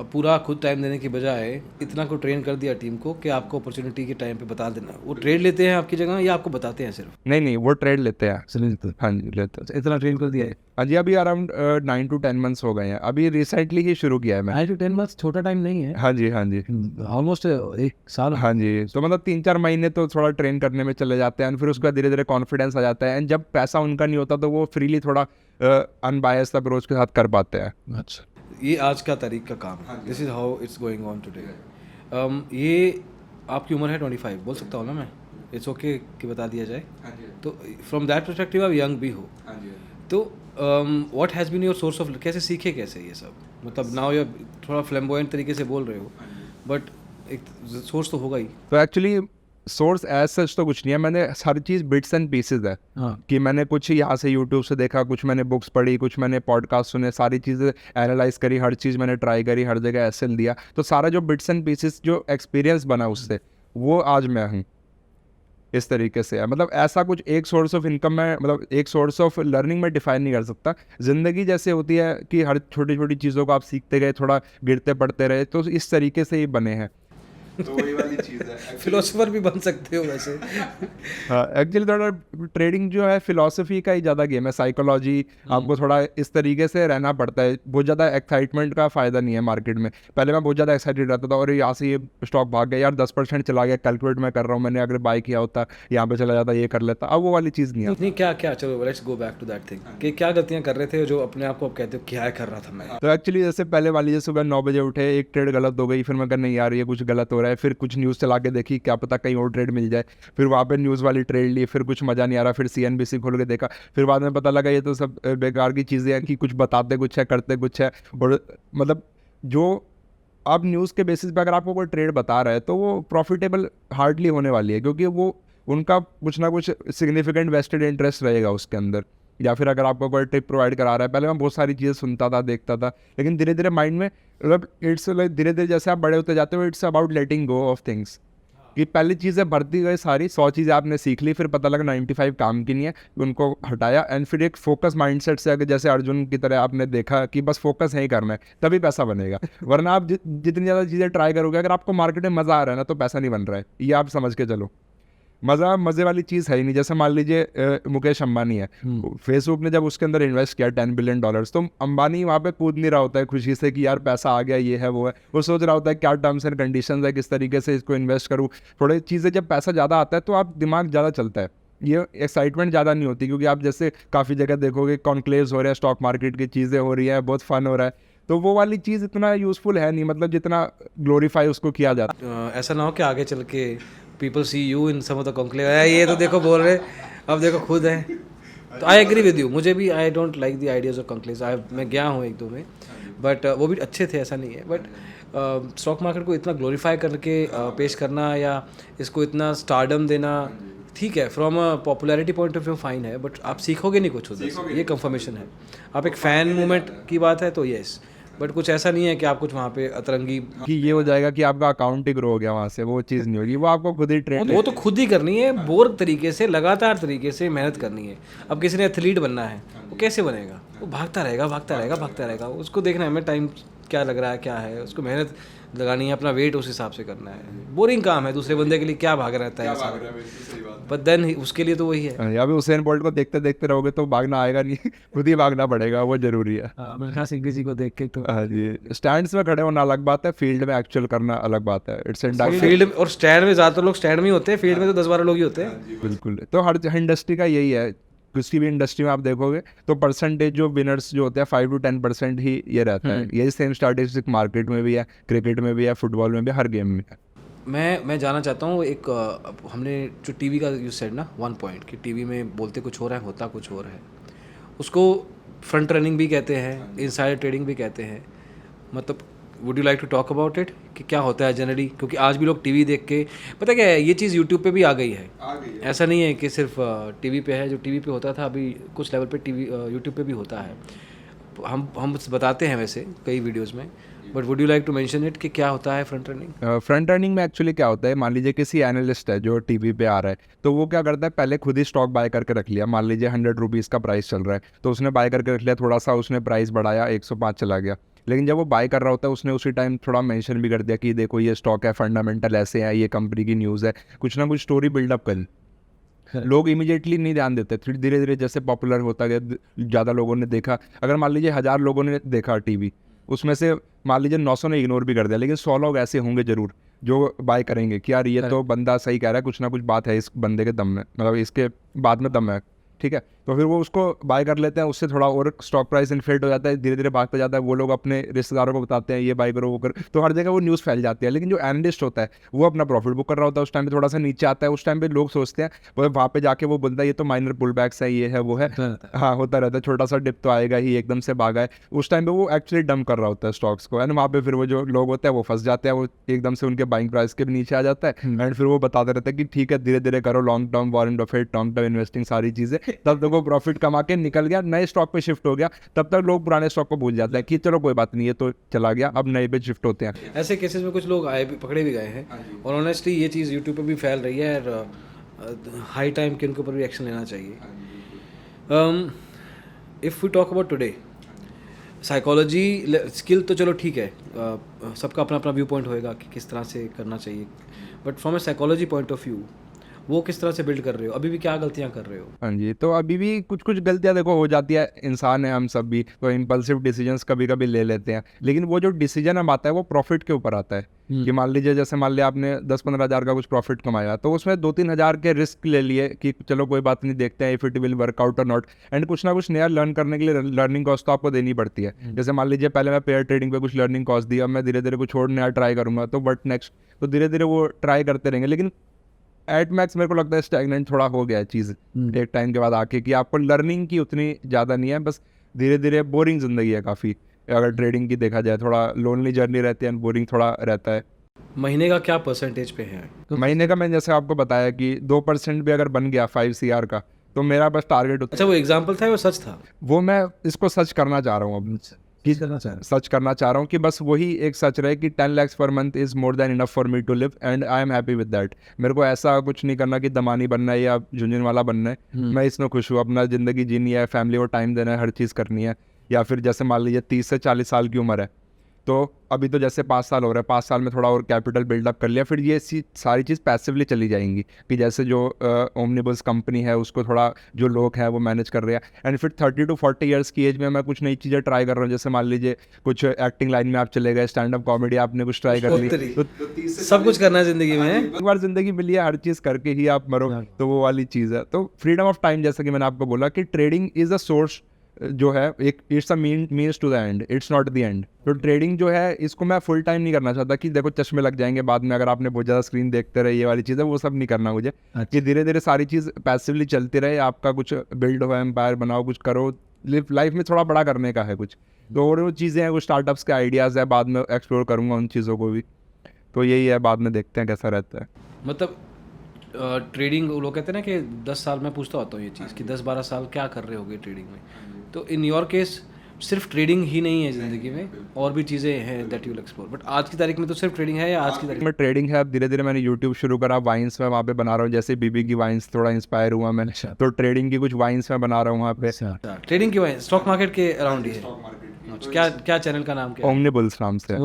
पूरा खुद टाइम देने की बजाय इतना को ट्रेन कर दिया टीम को कि आपको अपॉर्चुनिटी के टाइम पे बता देना। वो ट्रेड लेते हैं आपकी जगह या आपको बताते हैं सिर्फ? नहीं, वो ट्रेड लेते हैं। हाँ जी, लेते हैं। इतना ट्रेन कर दिया है? हाँ जी, अभी अराउंड 9 to 10 मंथ्स हो गए हैं, अभी रिसेंटली ही शुरू किया है मैं। 9 to 10 मंथ्स छोटा टाइम नहीं है। हाँ जी, ऑलमोस्ट 1 साल। हाँ जी, तो मतलब 3-4 महीने तो थोड़ा ट्रेन करने में चले जाते हैं, फिर उसके बाद धीरे धीरे कॉन्फिडेंस आ जाता है, एंड जब पैसा उनका नहीं होता तो वो फ्रीली थोड़ा अनबायस्ड अप्रोच के साथ कर पाते हैं। अच्छा, ये आज का तारीख का काम है। This is how it's going on today. ये आपकी उम्र है 25, बोल सकता हूँ ना मैं? इट्स ओके कि बता दिया जाए। हाँ जी, तो फ्रॉम दैट परस्पेक्टिव आप यंग भी हो, हाँ जी। तो what has been your source of, कैसे सीखे कैसे ये सब? मतलब नाउ यू थोड़ा फ्लैम्बॉयंट तरीके से बोल रहे हो, बट एक सोर्स तो होगा ही। तो एक्चुअली सोर्स एज सच तो कुछ नहीं है, मैंने हर चीज़ बिट्स एंड पीसेज है। हाँ कि मैंने कुछ यहाँ से यूट्यूब से देखा, कुछ मैंने बुक्स पढ़ी, कुछ मैंने पॉडकास्ट सुने, सारी चीज़ें एनालाइज करी, हर चीज़ मैंने ट्राई करी, हर जगह एसएल दिया, तो सारा जो बिट्स एंड पीसेस जो एक्सपीरियंस बना उससे, वो आज मैं हूँ इस तरीके से है। मतलब ऐसा कुछ एक सोर्स ऑफ इनकम में, मतलब एक सोर्स ऑफ लर्निंग में डिफाइन नहीं कर सकता। ज़िंदगी जैसे होती है कि हर छोटी छोटी चीज़ों को आप सीखते गए, थोड़ा गिरते पड़ते रहे, तो इस तरीके से ही बने हैं। तो वही वाली चीज़ है। फिलोसोफर भी बन सकते हो वैसे। हाँ, एक्चुअली थोड़ा ट्रेडिंग जो है फिलॉसफी का ही ज़्यादा गेम है, साइकोलॉजी, आपको थोड़ा इस तरीके से रहना पड़ता है। बहुत ज़्यादा एक्साइटमेंट का फ़ायदा नहीं है मार्केट में। पहले मैं बहुत ज़्यादा एक्साइटेड रहता था, और यहाँ से ये स्टॉक भाग गया यार, 10% चला गया, कैलकुलेट मैं कर रहा हूँ, मैंने अगर बाय किया होता यहाँ पे चला जाता, ये कर लेता। अब वो वाली चीज़ नहीं है। नहीं, क्या क्या, चलो let's go back to that thing कि क्या गलतियां कर रहे थे जो अपने आप को आप कहते हो क्या कर रहा था मैं। तो एक्चुअली जैसे पहले वाली, जैसे सुबह 9 बजे उठे, एक ट्रेड गलत हो गई, फिर मैं कहा नहीं यार ये कुछ गलत हो रहा है, फिर कुछ न्यूज़ चला के देखी, क्या पता कहीं और ट्रेड मिल जाए, फिर वहाँ पे न्यूज़ वाली ट्रेड ली, फिर कुछ मज़ा नहीं आ रहा, फिर CNBC खोल के देखा, फिर बाद में पता लगा ये तो सब बेकार की चीज़ें हैं, कि कुछ बताते कुछ है, करते कुछ है। और मतलब जो अब न्यूज़ के बेसिस पे अगर आपको कोई ट्रेड बता रहा है, तो वो प्रॉफिटेबल हार्डली होने वाली है, क्योंकि वो उनका कुछ ना कुछ सिग्निफिकेंट वेस्टेड इंटरेस्ट रहेगा उसके अंदर। या फिर अगर आपको कोई टिप प्रोवाइड करा रहा है, पहले मैं बहुत सारी चीज़ें सुनता था, देखता था, लेकिन धीरे धीरे माइंड में, मतलब इट्स लाइक धीरे धीरे जैसे आप बड़े होते जाते हो, it's about letting go of things. कि पहली चीज़ें बढ़ती गई, सारी 100 चीज़ें आपने सीख ली, फिर पता लगा 95 काम की नहीं है, उनको हटाया, एंड फिर एक फोकस माइंडसेट से, अगर जैसे अर्जुन की तरह आपने देखा कि बस फोकस यही करना है, तभी पैसा बनेगा। वरना आप जितनी ज़्यादा चीज़ें ट्राई करोगे, अगर आपको मार्केट में मज़ा आ रहा है ना, तो पैसा नहीं बन रहा है, ये आप समझ के चलो। मज़े वाली चीज़ है ही नहीं। जैसे मान लीजिए मुकेश अंबानी है, फेसबुक ने जब उसके अंदर इन्वेस्ट किया $10 बिलियन, तो अंबानी वहाँ पे कूद नहीं रहा होता है खुशी से कि यार पैसा आ गया, ये है वो है। वो सोच रहा होता है क्या टर्म्स एंड कंडीशंस है, किस तरीके से इसको इन्वेस्ट करूँ। थोड़ी चीज़ें जब पैसा ज़्यादा आता है, तो आप दिमाग ज़्यादा चलता है, ये एक्साइटमेंट ज़्यादा नहीं होती, क्योंकि आप जैसे काफ़ी जगह देखोगे कॉन्क्लेव्स हो रहे हैं, स्टॉक मार्केट की चीज़ें हो रही हैं, बहुत फन हो रहा है, तो वो वाली चीज़ इतना यूज़फुल है नहीं, मतलब जितना ग्लोरीफाई उसको किया जाता है। ऐसा ना हो कि आगे चल के people see you in some of the conclave, ये तो देखो बोल रहे, अब देखो खुद है। तो आई एग्री विद यू, मुझे भी I don't like the ideas of conclave. मैं गया हूँ एक दो में, बट वो भी अच्छे थे, ऐसा नहीं है। बट स्टॉक मार्केट को इतना ग्लोरीफाई करके पेश करना, या इसको इतना स्टारडम देना, ठीक है, from a popularity point of view fine है, बट आप सीखोगे नहीं कुछ उधर से, ये कंफर्मेशन है। आप एक फ़ैन मूवमेंट की बात है तो येस, बट कुछ ऐसा नहीं है कि आप कुछ वहाँ पे अतरंगी, कि ये हो जाएगा कि आपका अकाउंट ही ग्रो हो गया वहाँ से, वो चीज़ नहीं होगी, वो आपको खुद ही ट्रेन। वो तो खुद ही करनी है, बोर तरीके से, लगातार तरीके से मेहनत करनी है। अब किसी ने एथलीट बनना है, वो कैसे बनेगा? वो भागता रहेगा, भागता रहेगा, भागता रहेगा, उसको देखना है हमें टाइम क्या लग रहा है, क्या है, उसको मेहनत लगानी है, अपना वेट उस हिसाब से करना है। बोरिंग काम है, दूसरे बंदे के लिए क्या भाग रहता है सारा, बट देन उसके लिए तो वही है। या भी उसेन बोल्ट को देखते देखते रहोगे तो भागना आएगा नहीं, खुद ही भागना पड़ेगा, वो जरूरी है। मिल्खा सिंह किसी को देख के तो हाँ जी, स्टैंड्स में खड़े होना अलग बात है, फील्ड में एक्चुअल करना अलग बात है। इट्स फील्ड और स्टैंड में ज़्यादातर लोग स्टैंड में ही होते हैं, फील्ड में तो 10-12 लोग ही होते हैं। बिल्कुल। तो हर इंडस्ट्री का यही है, किसी भी इंडस्ट्री में आप देखोगे तो परसेंटेज जो विनर्स जो होते हैं 5 to 10% ही ये रहता है। यही सेम स्टैटिस्टिक मार्केट में भी है, क्रिकेट में भी है, फुटबॉल में भी, हर गेम में है। मैं जानना चाहता हूँ एक हमने जो टीवी का यूज सेड ना 1 पॉइंट कि टीवी में बोलते कुछ हो रहा है, होता कुछ और है, उसको फ्रंट रनिंग भी कहते हैं, इनसाइडर ट्रेडिंग भी कहते हैं। मतलब would you like to talk about it कि क्या होता है जनरली? क्योंकि आज भी लोग टीवी देख के, पता क्या है, ये चीज़ यूट्यूब पे भी आ गई है। ऐसा नहीं है कि सिर्फ टीवी पे है, जो टीवी पे होता था अभी कुछ लेवल पे टीवी यूट्यूब पे भी होता है। हम बताते हैं वैसे कई वीडियोज़ में, but would you like to mention it कि क्या होता है फ्रंट रनिंग? फ्रंट रनिंग में एक्चुअली क्या होता है, मान लीजिए किसी एनालिस्ट है जो टीवी पे आ रहा है, तो वो क्या करता है, पहले खुद ही स्टॉक बाय करके रख लिया। मान लीजिए 100 रुपीज़ का प्राइस चल रहा है, तो उसने बाय करके रख लिया, थोड़ा सा उसने प्राइस बढ़ाया, 105 चला गया। लेकिन जब वो बाय कर रहा होता है, उसने उसी टाइम थोड़ा मेंशन भी कर दिया कि देखो ये स्टॉक है, फंडामेंटल ऐसे हैं, ये कंपनी की न्यूज़ है, कुछ ना कुछ स्टोरी बिल्डअप कर। लोग इमीडिएटली नहीं ध्यान देते, फिर धीरे धीरे जैसे पॉपुलर होता गया, ज़्यादा लोगों ने देखा। अगर मान लीजिए 1000 लोगों ने देखा टीवी, उसमें से मान लीजिए 900 ने इग्नोर भी कर दिया, लेकिन 100 लोग ऐसे होंगे जरूर जो बाय करेंगे कि यार ये तो बंदा सही कह रहा है, कुछ ना कुछ बात है इस बंदे के दम में, मतलब इसके बाद में दम है, ठीक है। तो फिर वो उसको बाय कर लेते हैं, उससे थोड़ा और स्टॉक प्राइस इन्फ्लेट हो जाता है, धीरे धीरे भागता जाता है, वो लोग अपने रिश्तेदारों को बताते हैं ये बाय करो वो करो, तो हर जगह वो न्यूज़ फैल जाती है। लेकिन जो एनालिस्ट होता है वो अपना प्रॉफिट बुक कर रहा होता है, उस टाइम पे थोड़ा सा नीचे आता है, उस टाइम पे लोग सोचते हैं वो वहाँ पे जाके वो बोलता है ये तो माइनर पुल बैक्स है, ये है वो है, हाँ होता रहता है, छोटा सा डिप तो आएगा ही, एकदम से भागा है, उस टाइम पे वो एक्चुअली डंप कर रहा होता है स्टॉक्स को, एंड वहाँ पे फिर वो जो लोग होते हैं वो फंस जाते हैं, वो एकदम से उनके बाइंग प्राइस के भी नीचे आ जाता है, एंड फिर वो बताते रहते हैं कि ठीक है धीरे धीरे करो, long term Warren Buffett, long term investing, सारी चीज़ें, तब तक वो प्रॉफिट कमा के निकल गया, नए स्टॉक पे शिफ्ट हो गया, तब तक लोग पुराने स्टॉक को भूल जाते हैं कि चलो कोई बात नहीं है तो चला गया, अब नए पे शिफ्ट होते हैं। ऐसे केसेस में कुछ लोग आए भी, पकड़े भी गए हैं, और ऑनेस्टली ये चीज़ यूट्यूब पे भी फैल रही है, और हाई टाइम के उनके ऊपर भी एक्शन लेना चाहिए। If we talk about today, psychology skill तो चलो ठीक है, सबका अपना अपना व्यू पॉइंट होएगा कि किस तरह से करना चाहिए, but from A psychology point of view वो किस तरह से बिल्ड कर रहे हो, अभी भी क्या गलतियां कर रहे हो? हाँ जी, तो अभी भी कुछ कुछ गलतियां देखो हो जाती है, इंसान है हम सब भी, तो इम्पल्सिव डिसीजंस कभी कभी ले लेते हैं, लेकिन वो जो डिसीजन हम आता है वो प्रॉफिट के ऊपर आता है, कि मान लीजिए जैसे मान लिया आपने 10-15 हज़ार का कुछ प्रॉफिट कमाया, तो उसमें 2-3 हज़ार के रिस्क ले लिए कि चलो कोई बात नहीं, देखते हैं इफ इट विल वर्कआउट और नॉट, एंड कुछ ना कुछ नया लर्न करने के लिए लर्निंग कॉस्ट तो आपको देनी पड़ती है। जैसे मान लीजिए पहले मैं पेयर ट्रेडिंग पे कुछ लर्निंग कॉस्ट दी, अब मैं धीरे धीरे कुछ और नया ट्राई करूंगा, तो बट नेक्स्ट, तो धीरे धीरे वो ट्राई करते रहेंगे, लेकिन एट मैक्स मेरे को लगता है स्टैग्नेंट थोड़ा हो गया है चीज़ एक टाइम के बाद आके, कि आपको लर्निंग की उतनी ज़्यादा नहीं है, बस धीरे धीरे बोरिंग ज़िंदगी है काफ़ी, अगर ट्रेडिंग की देखा जाए, थोड़ा लोनली जर्नी रहती है, बोरिंग थोड़ा रहता है। महीने का क्या परसेंटेज पे है? महीने का मैंने जैसे आपको बताया कि 2% भी अगर बन गया 5 CR का, तो मेरा बस टारगेट होता अच्छा, वो एग्जाम्पल था, वो सच था? वो मैं इसको सच करना चाह रहा हूँ अब, सच करना चाह रहा हूँ कि बस वही एक सच रहे कि 10 lakhs पर month is more than enough for me to live, and I am happy with that. मेरे को ऐसा कुछ नहीं करना कि दमानी बनना है या झुंझुनवाला बनना है, मैं इसमें खुश हूँ, अपना ज़िंदगी जीनी है, फैमिली को टाइम देना है, हर चीज़ करनी है। या फिर जैसे मान लीजिए 30 से 40 साल की उम्र है, तो अभी तो जैसे 5 साल हो रहा है, 5 साल में थोड़ा और कैपिटल बिल्डअप कर लिया, फिर ये सारी चीज़ पैसिवली चली जाएंगी, कि जैसे जो ओमनिबस कंपनी है उसको थोड़ा जो लोग हैं वो मैनेज कर रहे हैं, एंड फिर 30 to 40 ईयर्स की एज में मैं कुछ नई चीज़ें ट्राई कर रहा हूँ, जैसे मान लीजिए कुछ एक्टिंग लाइन में आप चले गए, स्टैंड अप कॉमेडी आपने कुछ ट्राई कर ली, तो सब कुछ करना है जिंदगी में। एक बार जिंदगी मिली है, हर चीज़ करके ही आप मरो, तो वो वाली चीज़ है। तो फ्रीडम ऑफ टाइम, जैसा कि मैंने आपको बोला कि ट्रेडिंग इज़ अ सोर्स जो है, एक it's a means to the end, it's not the end. तो ट्रेडिंग जो है इसको मैं फुल टाइम नहीं करना चाहता कि देखो चश्मे लग जाएंगे बाद में अगर आपने बहुत ज़्यादा स्क्रीन देखते रहे, ये वाली चीज़ है, वो सब नहीं करना मुझे। कि धीरे धीरे सारी चीज़ पैसिवली चलती रहे, आपका कुछ बिल्ड हो, एम्पायर बनाओ, कुछ करो, लाइफ में थोड़ा बड़ा करने का है कुछ, तो और वो चीज़ें हैं, कुछ स्टार्टअप्स के आइडियाज़ है, बाद में एक्सप्लोर करूँगा उन चीज़ों को भी, तो यही है, बाद में देखते हैं कैसा रहता है। मतलब ट्रेडिंग, लोग कहते हैं ना कि 10 साल में पूछता होता हूँ ये चीज़ कि 10-12 साल क्या कर रहे होगे ट्रेडिंग में, तो इन योर केस सिर्फ ट्रेडिंग ही नहीं है ज़िंदगी में, और भी चीज़ें हैं that you will explore, but आज की तारीख में तो सिर्फ ट्रेडिंग है, या आज की तारीख में ट्रेडिंग है। अब धीरे धीरे मैंने यूट्यूब शुरू करा, वाइन्स में वहाँ पे बना रहा हूँ, जैसे बीबी की वाइन्स थोड़ा इंस्पायर हुआ मैंने, तो ट्रेडिंग की कुछ वाइन्स में बना रहा हूँ वहाँ पे। में ट्रेडिंग की वजह स्टॉक मार्केट के अराउंड ही है? अच्छा, क्या क्या चैनल का नाम क्या है? ओमनिबल्स नाम से,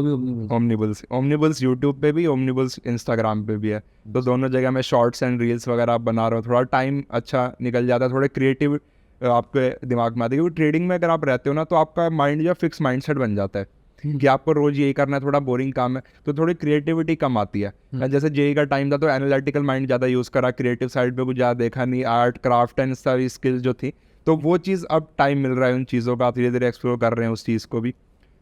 ओमनिबल्स यूट्यूब पे भी, ओमनिबल्स इंस्टाग्राम पे भी है, तो दोनों जगह मैं शॉर्ट्स एंड रील्स वगैरह बना रहा हूँ, थोड़ा टाइम अच्छा निकल जाता है, थोड़े क्रिएटिव आपके दिमाग में आते हैं, क्योंकि ट्रेडिंग में अगर आप रहते हो ना, तो आपका माइंड जो फिक्स माइंडसेट बन जाता है कि आपको रोज यही करना है, थोड़ा बोरिंग काम है, तो थोड़ी क्रिएटिविटी कम आती है। जैसे जेई का टाइम था तो एनालिटिकल माइंड ज़्यादा यूज़ करा, क्रिएटिव साइड पे कुछ ज़्यादा देखा नहीं, आर्ट क्राफ्ट एंड सारी स्किल जो थी, तो वो चीज़ अब टाइम मिल रहा है उन चीज़ों का, धीरे धीरे एक्सप्लोर कर रहे हैं उस चीज़ को भी,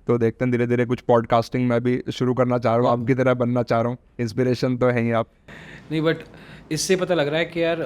तो देखते हैं धीरे धीरे कुछ पॉडकास्टिंग मैं भी शुरू करना चाह रहा हूँ, आपकी तरह बनना चाह रहा हूँ, इंस्पिरेशन तो है ही आप। नहीं, बट इससे पता लग रहा है कि यार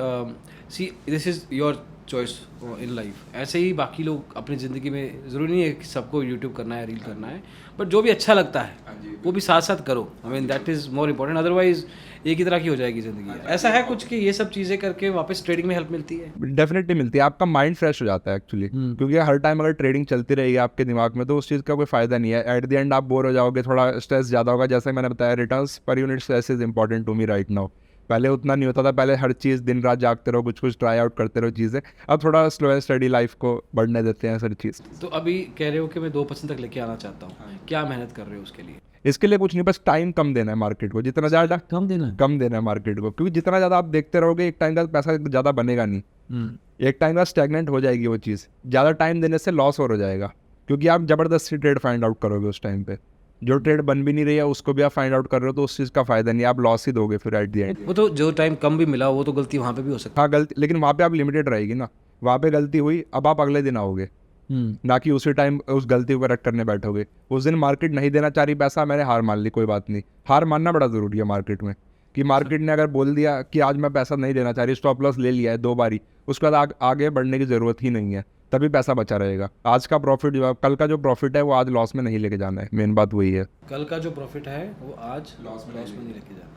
see this is your choice in life, ऐसे ही बाकी लोग अपनी ज़िंदगी में, ज़रूरी नहीं है कि सबको यूट्यूब करना है, रील करना है, बट जो भी अच्छा लगता है वो भी साथ साथ करो। I mean that is more important, otherwise एक ही तरह की हो जाएगी ज़िंदगी। ऐसा है कुछ कि ये सब चीज़ें करके वापस ट्रेडिंग में हेल्प मिलती है? डेफिनेटली मिलती है, आपका माइंड फ्रेश हो जाता है एक्चुअली, क्योंकि हर टाइम अगर ट्रेडिंग चलती रहेगी आपके दिमाग में, तो उस चीज़ का कोई फायदा नहीं है, एट द एंड आप बोर हो जाओगे, थोड़ा स्ट्रेस ज़्यादा होगा। जैसे मैंने बताया, returns per unit stress is important to me right now, पहले उतना नहीं होता था, पहले हर चीज़ दिन रात जागते रहो, कुछ कुछ ट्राई आउट करते रहो चीज़ें, अब थोड़ा स्लो एंड स्टडी लाइफ को बढ़ने देते हैं सारी चीज़। तो अभी कह रहे हो कि मैं 2% तक लेके आना चाहता हूँ, क्या मेहनत कर रहे हो उसके लिए? इसके लिए कुछ नहीं, बस टाइम कम देना है मार्केट को, जितना ज़्यादा कम देना है मार्केट को, क्योंकि जितना ज़्यादा आप देखते रहोगे एक टाइम का पैसा ज़्यादा बनेगा नहीं, एक टाइम का स्टैग्नेंट हो जाएगी वो चीज़, ज़्यादा टाइम देने से लॉस और हो जाएगा, क्योंकि आप ज़बरदस्ती ट्रेड फाइंड आउट करोगे उस टाइम पे। जो ट्रेड बन भी नहीं रही है उसको भी आप फाइंड आउट कर रहे हो, तो उस चीज़ का फ़ायदा नहीं, आप लॉस ही दोगे फिर एट द एंड। वो तो जो टाइम कम भी मिला वो तो गलती वहाँ पे भी हो सकती हाँ गलती, लेकिन वहाँ पे आप लिमिटेड रहेगी ना, वहाँ पे गलती हुई, अब आप अगले दिन आओगे, ना कि उसी टाइम उस गलती को करेक्ट करने बैठोगे। उस दिन मार्केट नहीं देना चाह रही पैसा, मैंने हार मान ली, कोई बात नहीं, हार मानना बड़ा ज़रूरी है मार्केट में, कि मार्केट ने अगर बोल दिया कि आज मैं पैसा नहीं देना चाह रही, स्टॉप लॉस ले लिया है 2 बारी, उसके बाद आगे बढ़ने की ज़रूरत ही नहीं है, तभी पैसा बचा रहेगा। आज का प्रॉफिट जो है, कल का जो प्रॉफिट है वो आज लॉस में नहीं लेके जाना है, मेन बात वही है। कल का जो प्रॉफिट है वो आज लॉस में नहीं लेके जाना,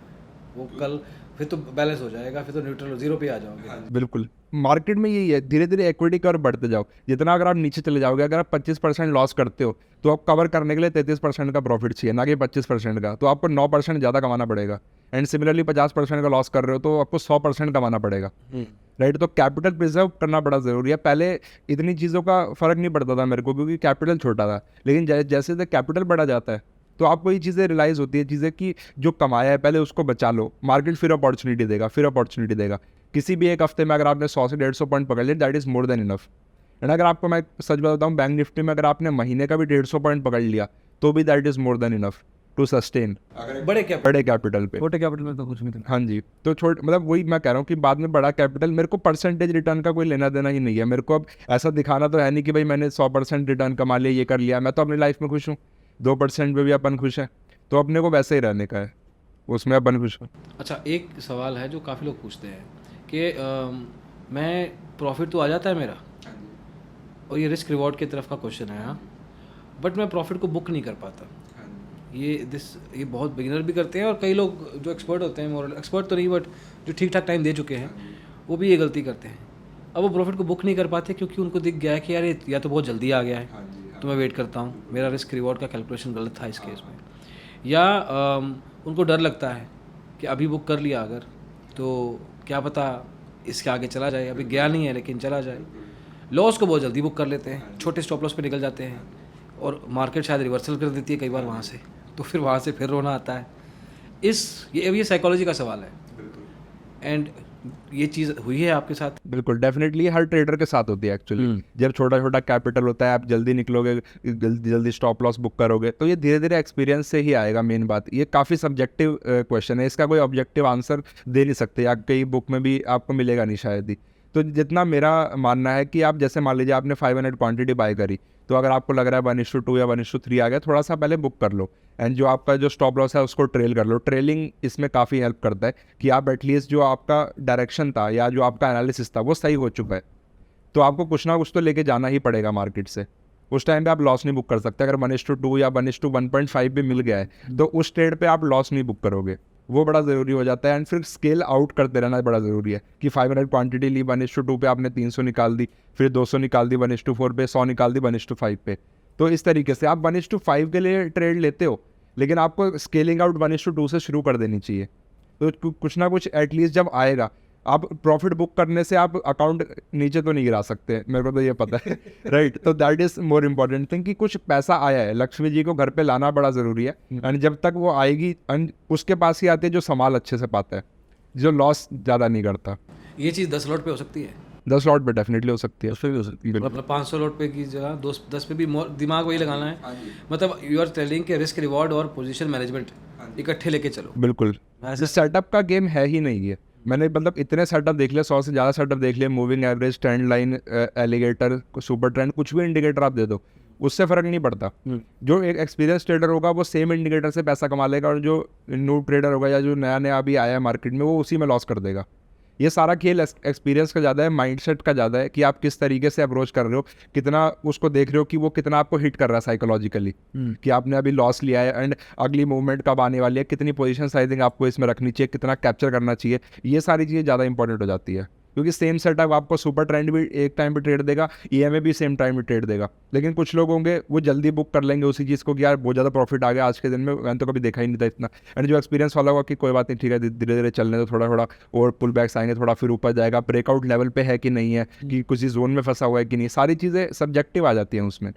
वो कल फिर तो बैलेंस हो जाएगा, फिर तो न्यूट्रल जीरो पे आ जाओगे। बिल्कुल, मार्केट में यही है, धीरे धीरे इक्विटी कर्व बढ़ते जाओ, जितना अगर आप नीचे चले जाओगे, अगर आप 25% लॉस करते हो तो आप कवर करने के लिए 33% का प्रॉफिट चाहिए, ना कि 25% का, तो आपको 9% ज़्यादा कमाना पड़ेगा। एंड सिमिलरली 50% का लॉस कर रहे हो तो आपको 100% कमाना पड़ेगा, राइट। तो कैपिटल प्रिजर्व करना बड़ा ज़रूरी है। पहले इतनी चीज़ों का फ़र्क नहीं पड़ता था मेरे को, क्योंकि कैपिटल छोटा था, लेकिन जैसे जैसे कैपिटल बढ़ा जाता है तो आपको ये चीज़ें रियलाइज़ होती है, चीज़ें कि जो कमाया है पहले उसको बचा लो, मार्केट फिर अपॉर्चुनिटी देगा, फिर अपॉर्चुनिटी देगा। किसी भी एक हफ्ते में अगर आपने 100 से 150 पॉइंट पकड़ लिए, that is more than enough. And अगर आपको मैं सच बताता हूँ, बैंक निफ्टी में अगर आपने महीने का भी 150 पॉइंट पकड़ लिया तो भी that is more than enough to sustain बड़े कैपिटल पे। छोटे कैपिटल में तो कुछ नहीं था। हाँ जी, तो मतलब वही मैं कह रहा हूँ कि बाद में बड़ा कैपिटल, मेरे को परसेंटेज रिटर्न का कोई लेना देना ही नहीं है। मेरे को अब ऐसा दिखाना तो है नहीं कि भाई मैंने 100% रिटर्न कमा लिया, ये कर लिया, मैं तो अपनी लाइफ में खुश हूँ, 2% में भी अपन खुश हैं, तो अपने को वैसे ही रहने का है, उसमें अपन खुश हूँ। अच्छा, एक सवाल है जो काफ़ी लोग पूछते हैं कि मैं प्रॉफिट तो आ जाता है मेरा, और ये रिस्क रिवॉर्ड की तरफ का क्वेश्चन है, हाँ, बट मैं प्रॉफिट को बुक नहीं कर पाता। ये बहुत बिगिनर भी करते हैं, और कई लोग जो एक्सपर्ट होते हैं, मोरल एक्सपर्ट तो नहीं बट जो ठीक ठाक टाइम दे चुके हैं, वो भी ये गलती करते हैं। अब वो प्रॉफिट को बुक नहीं कर पाते क्योंकि उनको दिख गया है कि यार ये या तो बहुत जल्दी आ गया है, तो मैं वेट करता हूँ, मेरा रिस्क रिवॉर्ड का कैलकुलेशन गलत था इस केस में, या उनको डर लगता है कि अभी बुक कर लिया अगर तो क्या पता इसके आगे चला जाए, अभी गया नहीं है लेकिन चला जाए। लॉस को बहुत जल्दी बुक कर लेते हैं, छोटे स्टॉप लॉस पे निकल जाते हैं, और मार्केट शायद रिवर्सल कर देती है कई बार वहाँ से, तो फिर वहाँ से फिर रोना आता है। ये साइकोलॉजी का सवाल है, एंड ये चीज़ हुई है आपके साथ? बिल्कुल, डेफिनेटली हर ट्रेडर के साथ होती है एक्चुअली। जब छोटा छोटा कैपिटल होता है, आप जल्दी निकलोगे, जल्दी जल्दी स्टॉप लॉस बुक करोगे, तो ये धीरे धीरे एक्सपीरियंस से ही आएगा। मेन बात ये काफ़ी सब्जेक्टिव क्वेश्चन है, इसका कोई ऑब्जेक्टिव आंसर दे नहीं सकते, या कई बुक में भी आपको मिलेगा नहीं शायद ही। तो जितना मेरा मानना है कि आप जैसे मान लीजिए आपने 500 क्वांटिटी बाय करी, तो अगर आपको लग रहा है 1:2 या 1:3 आ गया, थोड़ा सा पहले बुक कर लो, एंड जो आपका जो स्टॉप लॉस है उसको ट्रेल कर लो। ट्रेलिंग इसमें काफ़ी हेल्प करता है कि आप एटलीस्ट जो आपका डायरेक्शन था या जो आपका एनालिसिस था वो सही हो चुका है, तो आपको कुछ ना कुछ तो लेके जाना ही पड़ेगा मार्केट से। उस टाइम पे आप लॉस नहीं बुक कर सकते। अगर 1:2 या 1:1.5 भी मिल गया है तो उस ट्रेड पे आप लॉस नहीं बुक करोगे, वो बड़ा ज़रूरी हो जाता है। एंड फिर स्केल आउट करते रहना बड़ा ज़रूरी है कि 500 क्वांटिटी ली, 1:2 पे आपने 300 निकाल दी, फिर 200 निकाल दी 1:4 पे, 100 निकाल दी 1:5 पे। तो इस तरीके से आप 1:5 के लिए ट्रेड लेते हो, लेकिन आपको स्केलिंग आउट 1:2 से शुरू कर देनी चाहिए। तो कुछ ना कुछ एटलीस्ट जब आएगा, आप प्रॉफिट बुक करने से आप अकाउंट नीचे तो नहीं गिरा सकते, मेरे को तो ये पता है राइट। तो that is more important thing कि कुछ पैसा आया है, लक्ष्मी जी को घर पे लाना बड़ा ज़रूरी है। एंड जब तक वो आएगी, एंड उसके पास ही आती है जो संभाल अच्छे से पाता है, जो लॉस ज़्यादा नहीं करता। ये चीज़ 10 लॉट पे हो सकती है, 10 लॉट पे डेफिनेटली हो सकती है, उस पर भी हो सकती है। मतलब 500 लॉट पे की जगह 10 पे भी दिमाग वही लगाना है। मतलब यू आर टेलिंग कि रिस्क रिवॉर्ड और पोजीशन मैनेजमेंट इकट्ठे लेके चलो। बिल्कुल। ऐसे सेटअप का गेम है ही नहीं है। मैंने मतलब इतने सेटअप देख लिए, 100 से ज़्यादा सेटअप देख लिए, moving average, trend line, alligator, super trend, कुछ भी इंडिकेटर आप दे दो, उससे फ़र्क नहीं पड़ता। जो एक एक्सपीरियंस ट्रेडर होगा वो सेम इंडिकेटर से पैसा कमा लेगा, और जो न्यू ट्रेडर होगा या जो नया नया अभी आया है मार्केट में, वो उसी में लॉस कर देगा। ये सारा खेल एक्सपीरियंस का ज़्यादा है, माइंडसेट का ज़्यादा है कि आप किस तरीके से अप्रोच कर रहे हो, कितना उसको देख रहे हो कि वो कितना आपको हिट कर रहा है साइकोलॉजिकली, कि आपने अभी लॉस लिया है एंड अगली मूवमेंट कब आने वाली है, कितनी पोजीशन साइजिंग आपको इसमें रखनी चाहिए, कितना कैप्चर करना चाहिए। ये सारी चीज़ें ज़्यादा इंपॉर्टेंट हो जाती है, क्योंकि सेम सेटअप आपको सुपर ट्रेंड भी एक टाइम पे ट्रेड देगा, EMA भी सेम टाइम पे ट्रेड देगा। लेकिन कुछ लोग होंगे वो जल्दी बुक कर लेंगे उसी चीज़ को कि यार बहुत ज़्यादा प्रॉफिट आ गया आज के दिन में, मैंने तो कभी देखा ही नहीं था इतना। एंड जो एक्सपीरियंस वाला होगा कि कोई बात नहीं, ठीक है, धीरे धीरे चलने तो, थोड़ा थोड़ा और पुल बैक्स आएंगे, थोड़ा फिर ऊपर जाएगा, ब्रेकआउट लेवल पे है कि नहीं है, कि किसी जोन में फंसा हुआ है कि नहीं, सारी चीज़ें सब्जेक्टिव आ जाती हैं उसमें।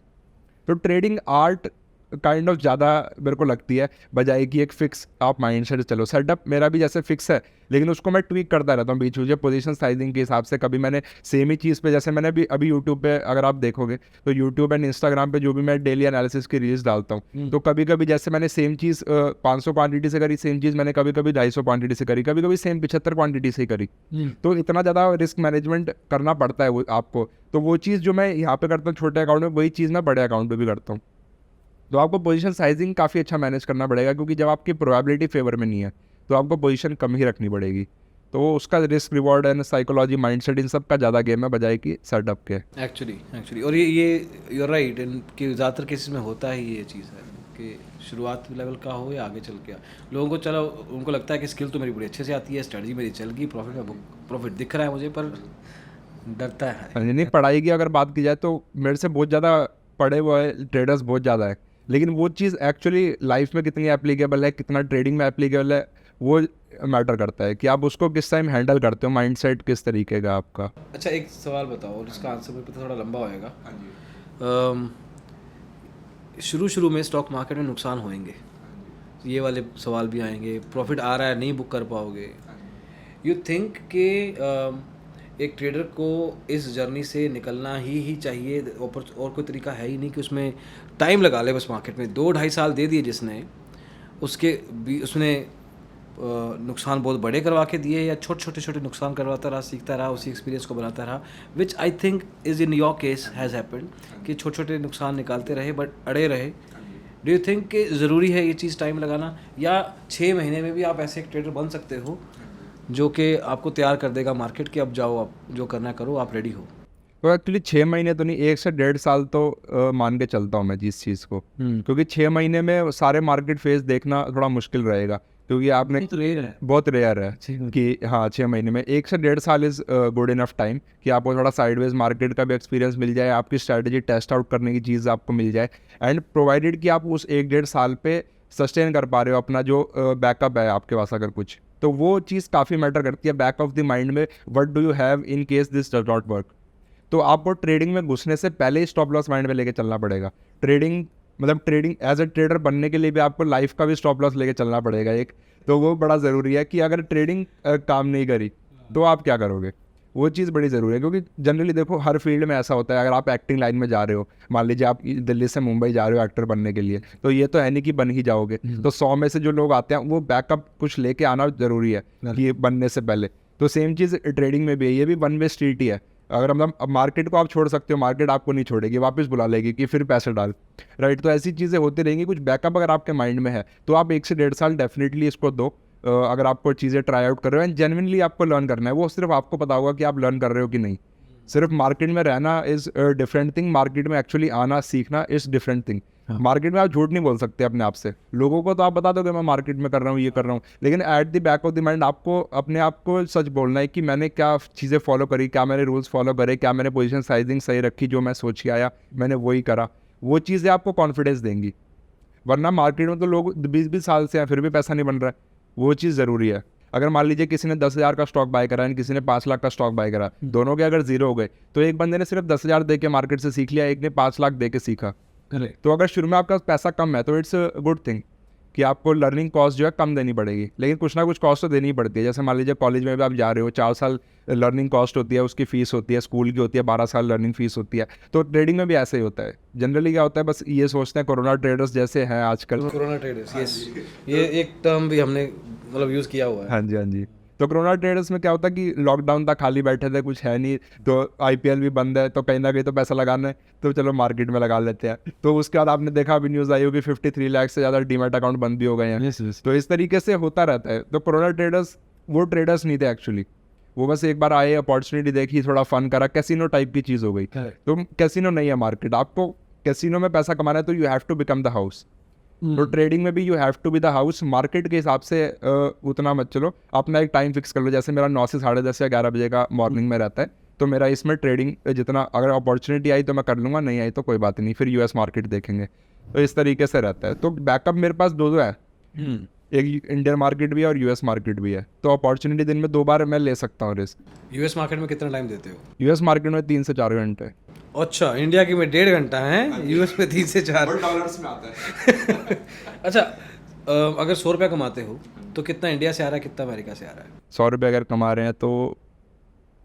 तो ट्रेडिंग आर्ट काइंड ऑफ ज़्यादा मेरे को लगती है, बजाय कि एक फिक्स आप माइंड सेट चलो। सेटअप मेरा भी जैसे फिक्स है, लेकिन उसको मैं ट्वीक करता रहता हूँ बीच में, पोजीशन साइजिंग के हिसाब से। कभी मैंने सेम ही चीज़ पे, जैसे मैंने अभी यूट्यूब पे अगर आप देखोगे तो यूट्यूब एंड इंस्टाग्राम पे जो भी मैं डेली एनालिसिस की रील्स डालता हूँ, तो कभी कभी जैसे मैंने सेम चीज़ 500 क्वांटिटी से करी, सेम चीज़ मैंने कभी कभी 250 क्वांटिटी से करी, कभी कभी सेम 75 क्वांटिटी से ही करी। तो इतना ज़्यादा रिस्क मैनेजमेंट करना पड़ता है वो आपको। तो वो चीज़ जो मैं यहाँ पे करता हूँ छोटे अकाउंट में, वही चीज़ मैं बड़े अकाउंट पे भी करता हूँ। तो आपको पोजीशन साइजिंग काफ़ी अच्छा मैनेज करना पड़ेगा, क्योंकि जब आपकी प्रोबेबिलिटी फेवर में नहीं है तो आपको पोजीशन कम ही रखनी पड़ेगी। तो वो उसका risk reward and psychology mindset in सब का ज़्यादा गेम है बजाय कि सेटअप के। एक्चुअली और ये यू आर राइट इन कि ज़्यादातर केसेस में होता ही ये चीज़ है कि शुरुआत लेवल का हो या आगे चल के लोगों को चलो उनको लगता है कि स्किल तो मेरी बड़ी अच्छे से आती है, स्ट्रेटजी मेरी चल गई, प्रॉफिट दिख रहा है मुझे, पर डरता है। नहीं, पढ़ाई की अगर बात की जाए तो मेरे से बहुत ज़्यादा पढ़े हुए ट्रेडर्स बहुत ज़्यादा है, लेकिन वो चीज़ एक्चुअली लाइफ में कितनी एप्लीकेबल है, कितना ट्रेडिंग में एप्लीकेबल है, वो मैटर करता है कि आप उसको किस टाइम हैंडल करते हो, माइंडसेट किस तरीके का आपका। अच्छा एक सवाल बताओ, इसका आंसर मेरे पे थोड़ा लंबा होएगा। शुरू में स्टॉक मार्केट में नुकसान होंगे, ये वाले सवाल भी आएंगे, प्रॉफिट आ रहा है नहीं बुक कर पाओगे। यू थिंक कि एक ट्रेडर को इस जर्नी से निकलना ही चाहिए, और कोई तरीका है ही नहीं कि उसमें टाइम लगा ले बस मार्केट में? 2-2.5 साल दे दिए जिसने, उसने नुकसान बहुत बड़े करवा के दिए, या छोटे नुकसान करवाता रहा, सीखता रहा, उसी एक्सपीरियंस को बनाता रहा, which I think is in your case has happened कि छोटे नुकसान निकालते रहे बट अड़े रहे। डू यू थिंक कि ज़रूरी है ये चीज़ टाइम लगाना, या 6 महीने में भी आप ऐसे एक ट्रेडर बन सकते हो जो कि आपको तैयार कर देगा मार्केट कि अब जाओ, आप जो करना करो, आप रेडी हो? तो एक्चुअली 6 महीने तो नहीं, 1 से 1.5 साल तो मान के चलता हूँ मैं जिस चीज़ को, क्योंकि 6 महीने में सारे मार्केट फेज देखना थोड़ा मुश्किल रहेगा, क्योंकि आपने बहुत रेयर है कि हाँ 6 महीने में। 1 से 1.5 साल इज़ गुड इनफ टाइम कि आपको थोड़ा साइडवेज मार्केट का भी एक्सपीरियंस मिल जाए, आपकी स्ट्रैटेजी टेस्ट आउट करने की चीज़ आपको मिल जाए, एंड प्रोवाइडेड कि आप उस 1-1.5 साल पे सस्टेन कर पा रहे हो अपना जो बैकअप है आपके पास अगर कुछ, तो वो चीज़ काफ़ी मैटर करती है बैक ऑफ द माइंड में, what do you have in case this does not work. तो आपको ट्रेडिंग में घुसने से पहले ही स्टॉप लॉस माइंड में लेके चलना पड़ेगा। ट्रेडिंग एज ए ट्रेडर बनने के लिए भी आपको लाइफ का भी स्टॉप लॉस लेके चलना पड़ेगा एक, तो वो बड़ा ज़रूरी है कि अगर ट्रेडिंग काम नहीं करी तो आप क्या करोगे, वो चीज़ बड़ी ज़रूरी है। क्योंकि जनरली देखो हर फील्ड में ऐसा होता है, अगर आप एक्टिंग लाइन में जा रहे हो, मान लीजिए आप दिल्ली से मुंबई जा रहे हो एक्टर बनने के लिए, तो ये तो है नहीं कि बन ही जाओगे, तो 100 में से जो लोग आते हैं वो बैकअप कुछ लेके आना ज़रूरी है कि बनने से पहले। तो सेम चीज़ ट्रेडिंग में भी है, ये भी वन वे स्ट्रीट ही है। अगर मतलब अब मार्केट को आप छोड़ सकते हो, मार्केट आपको नहीं छोड़ेगी, वापस बुला लेगी कि फिर पैसे डाल, राइट। तो ऐसी चीज़ें होती रहेंगी, कुछ बैकअप अगर आपके माइंड में है तो आप 1 से 1.5 साल डेफिनेटली इसको दो। अगर आपको चीज़ें ट्राई आउट कर रहे हो एंड जेन्युइनली आपको लर्न करना है, वो सिर्फ आपको पता होगा कि आप लर्न कर रहे हो कि नहीं। सिर्फ मार्केट में रहना इज़ डिफरेंट थिंग, मार्केट में एक्चुअली आना सीखना इज़ डिफरेंट थिंग। मार्केट में आप झूठ नहीं बोल सकते अपने आप से, लोगों को तो आप बता दो कि मैं मार्केट में कर रहा हूँ, ये कर रहा हूँ, लेकिन at the back of the mind आपको अपने आप को सच बोलना है कि मैंने क्या चीज़ें फॉलो करी, क्या मैंने रूल्स फॉलो करे, क्या मैंने पोजीशन साइजिंग सही रखी, जो मैं सोच के आया मैंने वही करा। वो चीज़ें आपको कॉन्फिडेंस देंगी, वरना मार्केट में तो लोग 20-20 साल से हैं फिर भी पैसा नहीं बन रहा है। वो चीज़ ज़रूरी है। अगर मान लीजिए किसी ने 10,000 का स्टॉक बाय करा है, किसी ने 5 लाख का स्टॉक बाय करा, दोनों के अगर जीरो हो गए, तो एक बंदे ने सिर्फ 10,000 दे के मार्केट से सीख लिया, एक ने 5 लाख दे के सीखा। तो अगर शुरू में आपका पैसा कम है तो इट्स गुड थिंग कि आपको लर्निंग कॉस्ट जो है कम देनी पड़ेगी, लेकिन कुछ ना कुछ कॉस्ट तो देनी ही पड़ती है। जैसे मान लीजिए कॉलेज में भी आप जा रहे हो, 4 साल लर्निंग कॉस्ट होती है, उसकी फ़ीस होती है, स्कूल की होती है, 12 साल लर्निंग फ़ीस होती है। तो ट्रेडिंग में भी ऐसे ही होता है। जनरली क्या होता है, बस ये सोचते हैं कोरोना ट्रेडर्स जैसे हैं आजकल, कोरोना ट्रेडर्स, यस, ये एक टर्म भी हमने मतलब यूज़ किया हुआ है। हाँ जी हाँ जी। तो कोरोना ट्रेडर्स में क्या होता है कि लॉकडाउन था, खाली बैठे थे, कुछ है नहीं, तो आईपीएल भी बंद है, तो कहीं ना कहीं तो पैसा लगाना है, तो चलो मार्केट में लगा लेते हैं। तो उसके बाद आपने देखा अभी न्यूज़ आई होगी 53 लाख से ज़्यादा डीमैट अकाउंट बंद भी हो गए हैं। तो इस तरीके से होता रहता है। तो कोरोना ट्रेडर्स वो ट्रेडर्स नहीं थे एक्चुअली, वो बस एक बार आए, अपॉर्चुनिटी देखी, थोड़ा फन करा, कैसीनो टाइप की चीज़ हो गई। तो कैसीनो नहीं है मार्केट, आपको कैसीनो में पैसा कमाना है तो you have to become the house. तो ट्रेडिंग में भी you have to be the house. Market के हिसाब से उतना मत चलो, अपना एक टाइम फिक्स कर लो। जैसे मेरा 9 से 10:30 या 11 बजे का मॉर्निंग में रहता है, तो मेरा इसमें ट्रेडिंग जितना अगर अपॉर्चुनिटी आई तो मैं कर लूँगा, नहीं आई तो कोई बात नहीं, फिर यूएस मार्केट देखेंगे। तो इस तरीके से रहता है। तो बैकअप मेरे पास दो है, एक इंडियन मार्केट भी है और यूएस मार्केट भी है। तो अपॉर्चुनिटी दिन में 2 बार मैं ले सकता हूँ रिस्क। यूएस मार्केट में कितना टाइम देते हो? यूएस मार्केट में 3 से 4 घंटे। अच्छा, इंडिया की में 1.5 घंटा है, यूएस में 3 से 4। डॉलर्स में आता है। अच्छा, अगर 100 रुपया कमाते हो तो कितना इंडिया से आ रहा है, कितना अमेरिका से आ रहा है? 100 रुपये अगर कमा रहे हैं तो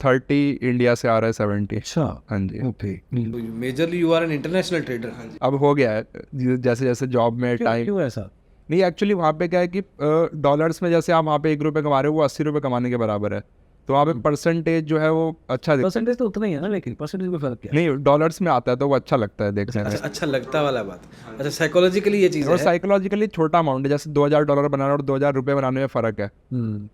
30 इंडिया से आ रहा है, 70। अच्छा, हाँ जी। Okay. Majorly you are an international trader. अब हो गया है जैसे जैसे जॉब में टाइम। क्यों ऐसा? नहीं, एक्चुअली वहाँ पे क्या है कि डॉलर्स में जैसे आप वहाँ पे 1 रुपये कमा रहे हो, वो 80 रुपये कमाने के बराबर है। तो वहाँ पे परसेंटेज जो है वो अच्छा परसेंटेज तो उतना ही है ना, लेकिन परसेंटेज में फर्क क्या है? नहीं, डॉलर्स में आता है तो वो अच्छा लगता है देखने में। अच्छा लगता वाला बात। अच्छा, साइकोलॉजिकली ये चीज़ और है। साइकोलॉजिकली छोटा अमाउंट है, जैसे $2000 बनाना और 2000 रुपये बनाने में फ़र्क है।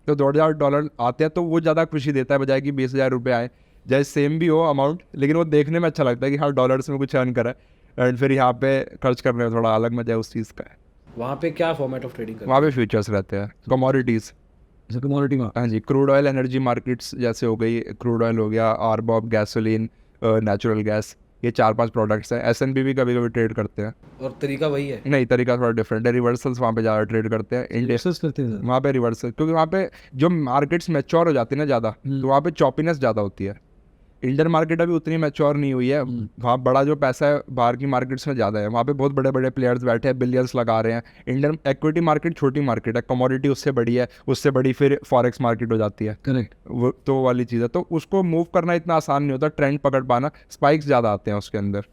तो $2000 आते हैं तो वो ज़्यादा खुशी देता है बजाय कि 20,000 रुपये आए। चाहे सेम भी हो अमाउंट, लेकिन वो देखने में अच्छा लगता है कि हाँ डॉलर्स में कुछ अर्न करा है, एंड फिर यहाँ पे खर्च करने में थोड़ा अलग मजा है उस चीज़ का है। वहाँ पे क्या फॉर्मेट ऑफ ट्रेडिंग करते वहाँ पे फ्यूचर्स रहते हैं, कमोडिटीज़। जैसे कमोडिटी में हाँ जी, क्रूड ऑयल एनर्जी मार्केट्स जैसे हो गई, क्रूड ऑयल हो गया, आरबॉब, गैसोलीन, नेचुरल गैस, ये 4-5 प्रोडक्ट्स हैं। S&P भी कभी कभी ट्रेड करते हैं। और तरीका वही है? नहीं, तरीका थोड़ा डिफरेंट है। रिवर्सल्स वहाँ पे ज़्यादा ट्रेड करते हैं। इंडिया रिसर्च करते हैं। वहाँ पे रिवर्सल, क्योंकि वहाँ पे जो मार्केट्स मैच्योर हो जाती है ना ज़्यादा, तो वहाँ पे चॉपीनेस ज़्यादा होती है। इंडियन मार्केट अभी उतनी मैच्योर नहीं हुई है। वहाँ बड़ा जो पैसा है बाहर की मार्केट्स में ज़्यादा है। वहाँ पे बहुत बड़े बड़े प्लेयर्स बैठे हैं, बिलियंस लगा रहे हैं। इंडियन इक्विटी मार्केट छोटी मार्केट है, कमोडिटी उससे बड़ी है, उससे बड़ी फिर फॉरेक्स मार्केट हो जाती है। करेक्ट। वो तो वाली चीज़ है, तो उसको मूव करना इतना आसान नहीं होता, ट्रेंड पकड़ पाना, स्पाइक्स ज़्यादा आते हैं उसके अंदर।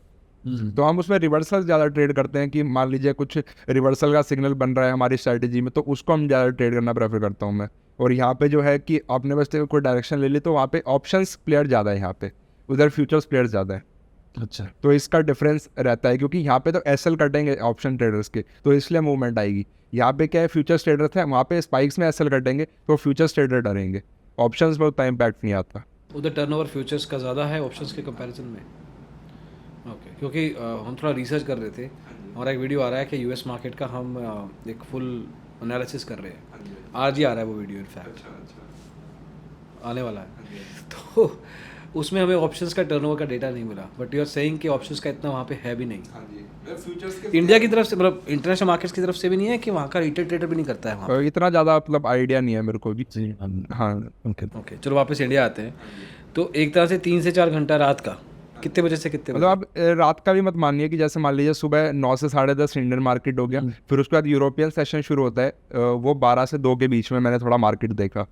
तो हम उसमें रिवर्सल ज़्यादा ट्रेड करते हैं कि मान लीजिए कुछ रिवर्सल का सिग्नल बन रहा है हमारी स्ट्रैटेजी में, तो उसको हम ज़्यादा ट्रेड करना प्रेफर करता हूँ मैं। और यहाँ पे जो है कि आपने बस कोई डायरेक्शन ले ली तो वहाँ पे ऑप्शंस प्लेयर ज़्यादा है, यहाँ पे उधर फ्यूचर्स प्लेयर ज़्यादा है। अच्छा, तो इसका डिफरेंस रहता है, क्योंकि यहाँ पे तो एसएल कटेंगे ऑप्शन ट्रेडर्स के, तो इसलिए मूवमेंट आएगी। यहाँ पे क्या है, फ्यूचर्स ट्रेडर्स है, वहाँ पे स्पाइक्स में एसएल कटेंगे तो फ्यूचर्स ट्रेडर डरेंगे। ऑप्शंस में उतना इम्पैक्ट नहीं आता। उधर टर्नओवर फ्यूचर्स का ज़्यादा है ऑप्शंस के कंपैरिजन में? ओके, क्योंकि हम थोड़ा रिसर्च कर रहे थे, हमारा एक वीडियो आ रहा है कि यूएस मार्केट का हम एक फुल एनालिसिस कर रहे हैं। आज ही आ रहा है वो वीडियो, इनफैक्ट आने वाला है। तो उसमें हमें ऑप्शंस का टर्नओवर का डेटा नहीं मिला, बट यू आर सेइंग कि ऑप्शंस का इतना वहाँ पे है भी नहीं। इंडिया की तरफ से, मतलब इंटरनेशनल मार्केट्स की तरफ से भी नहीं है कि वहाँ का रिटेल ट्रेडर भी नहीं करता है वहाँ पे? इतना ज़्यादा मतलब आइडिया नहीं है मेरे को भी। हाँ, ओके, चलो वापस इंडिया आते हैं। तो एक तरह से 3 से 4 घंटा रात का, कितने बजे से कितने बजे? मतलब आप रात का भी मत मानिए कि जैसे मान लीजिए सुबह 9 से 10:30 इंडियन मार्केट हो गया, फिर उसके बाद यूरोपियन सेशन शुरू होता है, वो 12 से 2 के बीच में मैंने थोड़ा मार्केट देखा।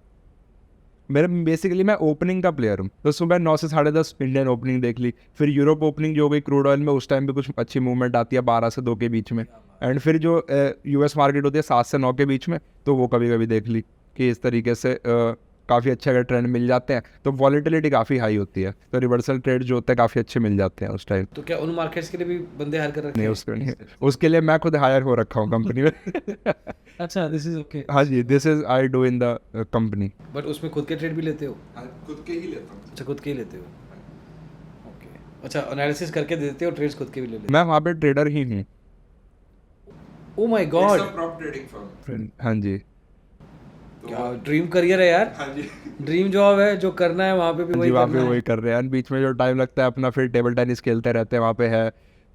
मेरे बेसिकली मैं ओपनिंग का प्लेयर हूँ, तो सुबह 9 से 10:30 इंडियन ओपनिंग देख ली, फिर यूरोप ओपनिंग जो हो गई क्रूड ऑयल में, उस टाइम पे कुछ अच्छी मूवमेंट आती है 12 से 2 के बीच में, एंड फिर जो यूएस मार्केट होती है 7 से 9 के बीच में, तो वो कभी कभी देख ली कि इस तरीके से काफ़ी अच्छे अगर ट्रेंड मिल जाते हैं तो वॉलेटिलिटी काफ़ी हाई होती है, तो रिवर्सल ट्रेड जो होते हैं काफ़ी अच्छे मिल जाते हैं उस टाइम। तो क्या उन मार्केट्स के लिए भी बंदे हायर कर रखे नहीं, हैं? उसके नहीं, उसके लिए मैं खुद हायर हो रखा हूँ कंपनी में। अच्छा, दिस इज ओके। हाँ जी, this is I do in the company. But उसमें खुद के ट्रेड भी लेते हो? खुद के ही लेता हूँ। अच्छा, खुद के ही लेते हो। ओके, अच्छा, एनालिसिस करके देते हो, ट्रेड्स खुद के भी ले लेते मैं वहाँ पे ट्रेडर ही हूँ। हो? ओह माय गॉड, हाँ जी। क्या ड्रीम करियर है यार। हाँ जी। ड्रीम जॉब है, जो करना है वहाँ पे भी वही वहाँ पे करना है। वही कर रहे हैं, बीच में जो टाइम लगता है अपना फिर टेबल टेनिस खेलते रहते हैं वहाँ पे है,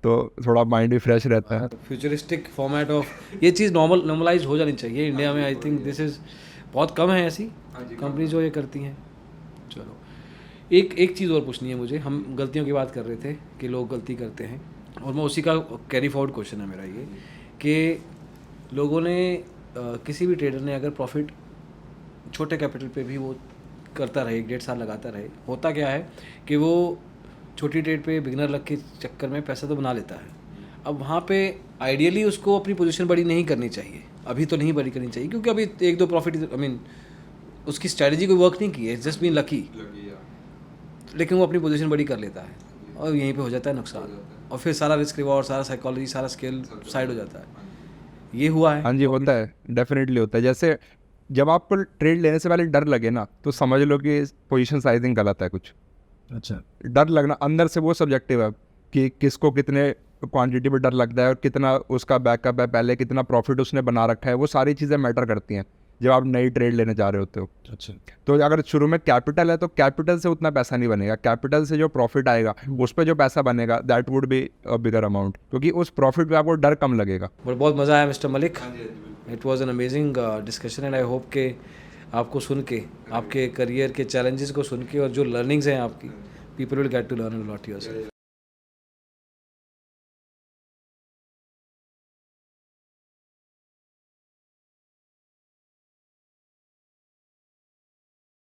तो थोड़ा माइंड भी फ्रेश रहता है। फ्यूचरिस्टिक फॉर्मेट ऑफ ये चीज़ नॉर्मलाइज हो जानी चाहिए इंडिया में। आई थिंक दिस इज़ बहुत कम है ऐसी कंपनी जो ये करती हैं। चलो, एक चीज़ और पूछनी है मुझे। हम गलतियों की बात कर रहे थे कि लोग गलती करते हैं, और मैं उसी का कैरी फॉरवर्ड क्वेश्चन है मेरा ये कि लोगों ने किसी भी ट्रेडर ने अगर प्रॉफिट छोटे कैपिटल पे भी वो करता रहे, 1-1.5 साल लगाता रहे, होता क्या है कि वो छोटी ट्रेड पे बिगनर लग के चक्कर में पैसा तो बना लेता है। अब वहाँ पे आइडियली उसको अपनी पोजीशन बड़ी नहीं करनी चाहिए, अभी तो नहीं बड़ी करनी चाहिए, क्योंकि अभी 1-2 प्रॉफिट, आई मीन उसकी स्ट्रैटेजी कोई वर्क नहीं की है, जस्ट बीन लकी, लेकिन वो अपनी पोजीशन बड़ी कर लेता है और यहीं पे हो जाता है नुकसान, और फिर सारा रिस्क रिवॉर्ड, सारा साइकोलॉजी, सारा स्केल साइड हो जाता है। ये हुआ है? हाँ जी, होता है, डेफिनेटली होता है। जैसे जब आपको ट्रेड लेने से पहले डर लगे ना, तो समझ लो कि पोजीशन साइजिंग गलत है कुछ। अच्छा, डर लगना अंदर से वो सब्जेक्टिव है कि किसको कितने क्वांटिटी पे डर लगता है और कितना उसका बैकअप है, पहले कितना प्रॉफिट उसने बना रखा है, वो सारी चीज़ें मैटर करती हैं जब आप नई ट्रेड लेने जा रहे होते हो। अच्छा, तो अगर शुरू में कैपिटल है तो कैपिटल से उतना पैसा नहीं बनेगा, कैपिटल से जो प्रॉफिट आएगा उस पर जो पैसा बनेगा that would be a bigger amount, क्योंकि उस प्रॉफिट पे आपको डर कम लगेगा। बट बहुत मज़ा आया mister Malik, it was an amazing discussion, and I hope के आपको सुन के, आपके करियर के चैलेंजेस को सुन के, और जो लर्निंग्स हैं आपकी, people will get to learn a lot yourself.